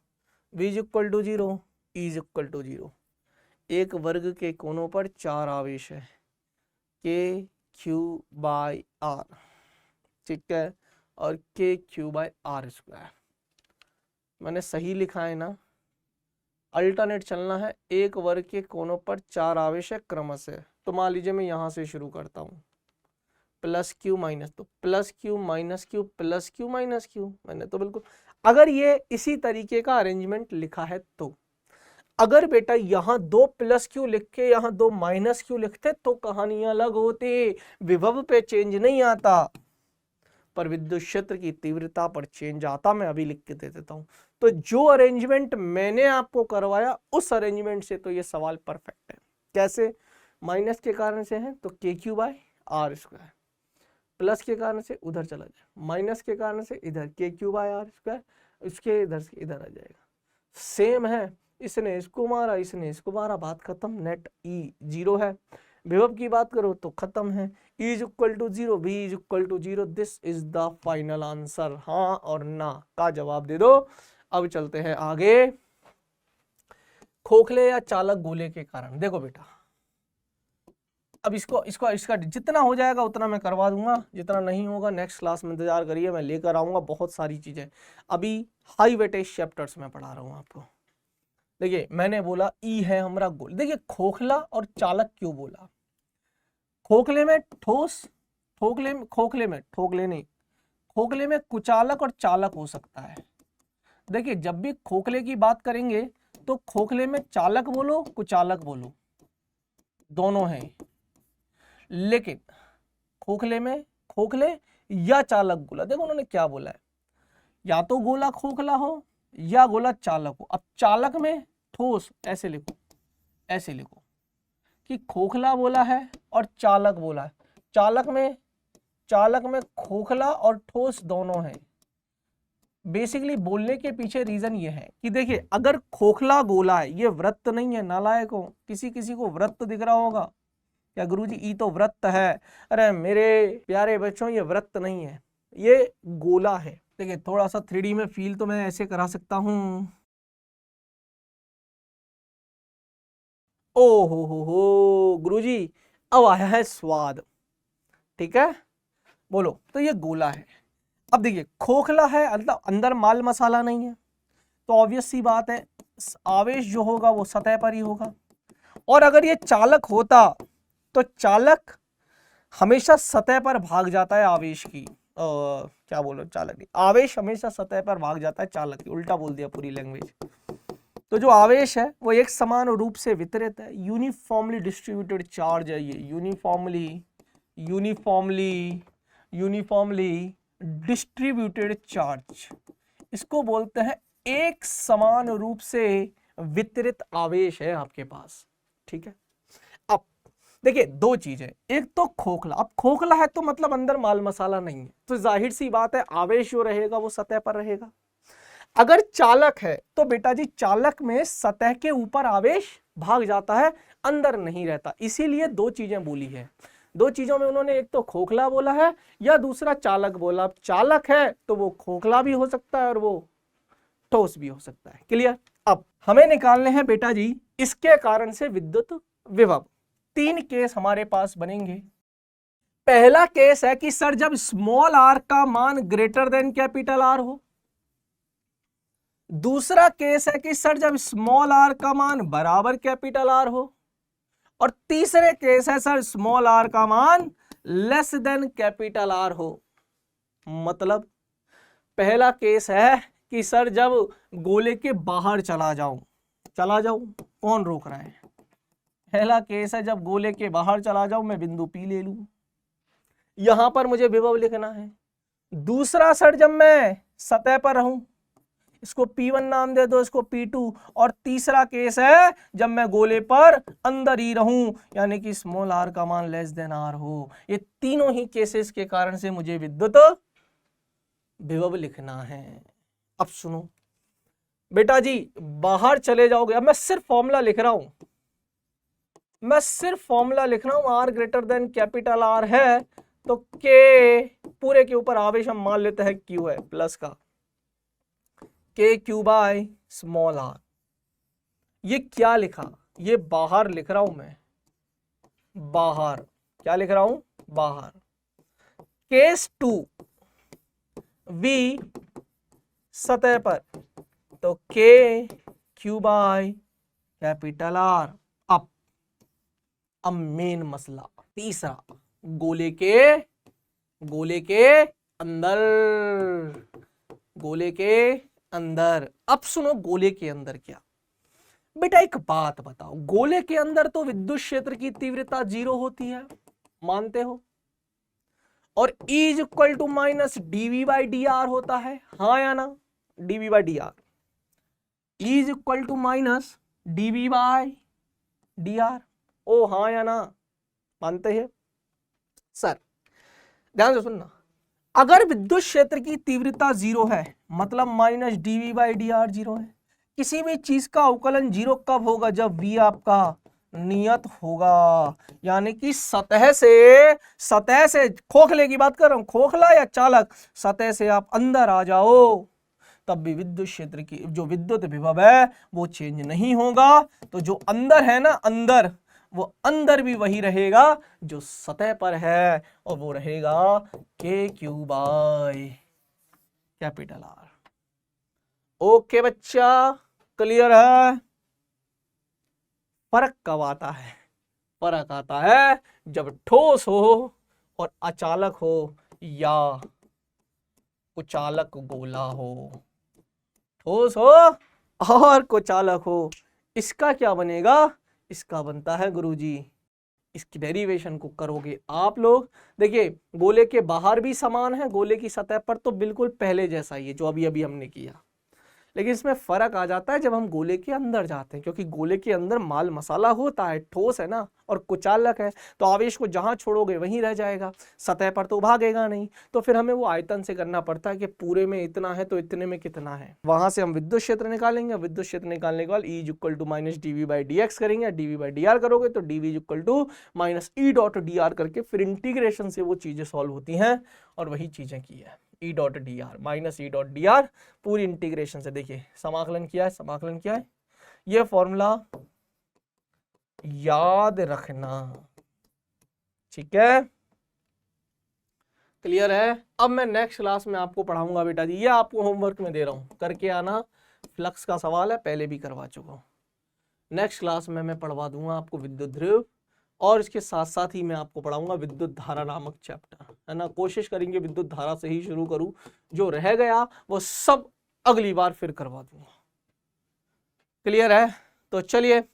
S1: V is equal to 0, E is equal to 0। एक वर्ग के कोनों पर 4 आवेश है, KQ/R, ठीक है, और KQ/R²। मैंने सही लिखा है ना, अल्टरनेट चलना है। एक वर्ग के कोनों पर 4 आवेश है क्रमशः, तो मान लीजिए मैं यहां से शुरू करता हूं, प्लस क्यू माइनस, तो plus Q minus Q plus Q minus Q. मैंने तो बिल्कुल, अगर ये इसी तरीके का अरेंजमेंट लिखा है तो, अगर बेटा यहाँ 2 प्लस क्यू लिख के यहाँ 2 माइनस क्यू लिखते तो कहानी अलग होती, विभव पे चेंज नहीं आता पर विद्युत क्षेत्र की तीव्रता पर चेंज आता। मैं अभी लिख के दे देता हूं। तो जो अरेंजमेंट मैंने आपको करवाया उस अरेंजमेंट से तो ये सवाल परफेक्ट है। कैसे, माइनस के कारण से है तो KQ/R², प्लस के कारण से उधर चला जाए, माइनस के कारण से इधर KQ/R², उसके इधर से इधर आ जाएगा। सेम है, इसने इसको मारा, इसने इसको मारा, बात खत्म। नेट E 0 है। विभव की बात करो तो खत्म है, E is equal to 0, V is equal to 0। This is the final answer. हाँ और ना का जवाब दे दो। अब चलते हैं आगे। खोखले या चालक गोले के कारण, देखो बेटा, अब इसका जितना हो जाएगा उतना मैं करवा दूंगा, जितना नहीं होगा नेक्स्ट क्लास में इंतजार करिए, मैं लेकर आऊंगा बहुत सारी चीजें। अभी हाई वेटेज चैप्टर्स में पढ़ा रहा हूं आपको। देखिए मैंने बोला ई है हमारा गोल। देखिए खोखला और चालक क्यों बोला, खोखले में ठोस, खोखले में कुचालक और चालक हो सकता है। देखिए जब भी खोखले की बात करेंगे तो खोखले में चालक बोलो कुचालक बोलो दोनों हैं, लेकिन खोखले या चालक गोला, देखो उन्होंने क्या बोला है, या तो गोला खोखला हो या गोला चालक हो। अब चालक में ठोस, ऐसे लिखो कि खोखला बोला है और चालक बोला है। चालक में खोखला और ठोस दोनों हैं। बेसिकली बोलने के पीछे रीजन ये है कि देखिए अगर खोखला गोला है, ये वृत्त नहीं है नालायक हो, किसी को वृत्त दिख रहा होगा क्या, गुरुजी ई तो वृत्त है। अरे मेरे प्यारे बच्चों ये वृत्त नहीं है, ये गोला है। देखिए थोड़ा सा 3D में फील तो मैं ऐसे करा सकता हूं। ओ हो गुरुजी अब आया है स्वाद, ठीक है बोलो। तो ये गोला है। अब देखिए खोखला है, मतलब अंदर माल मसाला नहीं है, तो ऑब्वियस सी बात है आवेश जो होगा वो सतह पर ही होगा। और अगर ये चालक होता तो चालक हमेशा सतह पर भाग जाता है आवेश की, क्या बोलो चालक नहीं, आवेश हमेशा सतह पर भाग जाता है चालक की, उल्टा बोल दिया पूरी लैंग्वेज। तो जो आवेश है वो एक समान रूप से वितरित है, यूनिफॉर्मली डिस्ट्रीब्यूटेड चार्ज है ये, यूनिफॉर्मली डिस्ट्रीब्यूटेड चार्ज, इसको बोलते हैं एक समान रूप से वितरित आवेश है आपके पास, ठीक है। अब देखिए दो चीजें, एक तो खोखला, अब खोखला है तो मतलब अंदर माल मसाला नहीं है, तो जाहिर सी बात है आवेश जो रहेगा वो सतह पर रहेगा। अगर चालक है तो बेटा जी चालक में सतह के ऊपर आवेश भाग जाता है, अंदर नहीं रहता, इसीलिए दो चीजें बोली है। दो चीजों में उन्होंने एक तो खोखला बोला है या दूसरा चालक बोला। अब चालक है तो वो खोखला भी हो सकता है और वो ठोस भी हो सकता है। क्लियर। अब हमें निकालने हैं बेटा जी इसके कारण से विद्युत विभव। तीन केस हमारे पास बनेंगे। पहला केस है कि सर जब स्मॉल आर का मान ग्रेटर देन कैपिटल आर हो। दूसरा केस है कि सर जब स्मॉल आर का मान बराबर कैपिटल आर हो। और तीसरे केस है सर स्मॉल आर का मान लेस देन कैपिटल आर हो। मतलब पहला केस है कि सर जब गोले के बाहर चला जाऊं, कौन रोक रहा है। पहला केस है जब गोले के बाहर चला जाऊं, मैं बिंदु P ले लूं, यहां पर मुझे विभव लिखना है। दूसरा सर जब मैं सतह पर रहूं, इसको P1 नाम दे दो, इसको P2। और तीसरा केस है जब मैं गोले पर अंदर ही रहूं, यानी कि स्मॉल आर का मान लेस देन आर हो। ये तीनों ही केसेस के कारण से मुझे विद्युत विभव लिखना है। अब सुनो बेटा जी, बाहर चले जाओगे। अब मैं सिर्फ फॉर्मूला लिख रहा हूं, R greater than capital R है तो के पूरे के ऊपर आवेश हम मान लेते हैं क्यू है, प्लस का के क्यू बाय स्मॉल आर। ये क्या लिखा, ये बाहर लिख रहा हूं मैं, बाहर। क्या लिख रहा हूं, बाहर। केस 2 वी सतह पर तो K Q by capital are. अब मेन मसला तीसरा, गोले के अंदर। अब सुनो गोले के अंदर क्या। बेटा एक बात बताओ, गोले के अंदर तो विद्युत क्षेत्र की तीव्रता 0 होती है, मानते हो। और E is equal to minus dV by dr होता है, हाँ या ना। dV by dr, E is equal to minus dV by dr। ओ हाँ या ना, मानते हैं सर। ध्यान से सुनना, अगर विद्युत क्षेत्र की तीव्रता 0 है मतलब माइनस dV बाई dr 0 है। किसी भी चीज का अवकलन 0 कब होगा, जब V आपका नियत होगा। यानी कि सतह से खोखले की बात कर रहा हूं, खोखला या चालक, सतह से आप अंदर आ जाओ तब भी विद्युत क्षेत्र की जो विद्युत विभव है वो चेंज नहीं होगा। तो जो अंदर है ना, अंदर, वो अंदर भी वही रहेगा जो सतह पर है, और वो रहेगा K Q by capital R. Okay बच्चा, क्लियर है। फर्क कब आता है, फर्क आता है जब ठोस हो और अचालक हो या कुचालक गोला हो। ठोस हो और कुचालक हो, इसका क्या बनेगा, इसका बनता है गुरुजी, इसकी डेरिवेशन को करोगे आप लोग। देखिए गोले के बाहर भी समान है, गोले की सतह पर तो बिल्कुल पहले जैसा ही है जो अभी अभी हमने किया, लेकिन इसमें फर्क आ जाता है जब हम गोले के अंदर जाते हैं, क्योंकि गोले के अंदर माल मसाला होता है, ठोस है ना, और कुचालक है, तो आवेश को जहां छोड़ोगे वहीं रह जाएगा, सतह पर तो भागेगा नहीं। तो फिर हमें वो आयतन से करना पड़ता है कि पूरे में इतना है तो इतने में कितना है, वहां से हम विद्युत क्षेत्र निकालेंगे। विद्युत क्षेत्र निकालने के बाद E is equal to minus dV by dx करेंगे, dV बाई dr करोगे तो dV is equal to minus E dot dr करके फिर इंटीग्रेशन से वो चीजें सॉल्व होती हैं, और वही चीजें की है। E dot dr minus E dot dr पूरी इंटीग्रेशन से, देखिए समाकलन किया है, ये फॉर्मूला याद रखना, ठीक है, क्लियर है। अब मैं नेक्स्ट क्लास में आपको पढ़ाऊंगा बेटा जी, ये आपको होमवर्क में दे रहा हूं, करके आना। फ्लक्स का सवाल है, पहले भी करवा चुका हूं। नेक्स्ट क्लास में मैं पढ़वा दूंगा आपको विद्युत ध्रुव, और इसके साथ साथ ही मैं आपको पढ़ाऊंगा विद्युत धारा नामक चैप्टर, है ना। कोशिश करेंगे विद्युत धारा से ही शुरू करूं, जो रह गया वो सब अगली बार फिर करवा दूंगा, क्लियर है। तो चलिए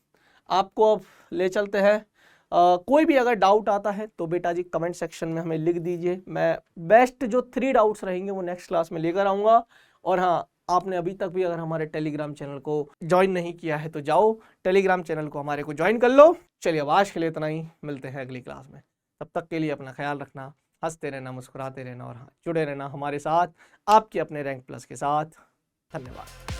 S1: आपको अब ले चलते हैं। कोई भी अगर डाउट आता है तो बेटा जी कमेंट सेक्शन में हमें लिख दीजिए, मैं बेस्ट जो 3 डाउट्स रहेंगे वो नेक्स्ट क्लास में लेकर आऊँगा। और हाँ, आपने अभी तक भी अगर हमारे टेलीग्राम चैनल को ज्वाइन नहीं किया है तो जाओ टेलीग्राम चैनल को हमारे को ज्वाइन कर लो। चलिए अब आज के लिए इतना ही, मिलते हैं अगली क्लास में। तब तक के लिए अपना ख्याल रखना, हंसते रहना, मुस्कुराते रहना, और हाँ जुड़े रहना हमारे साथ आपके अपने रैंक प्लस के साथ। धन्यवाद।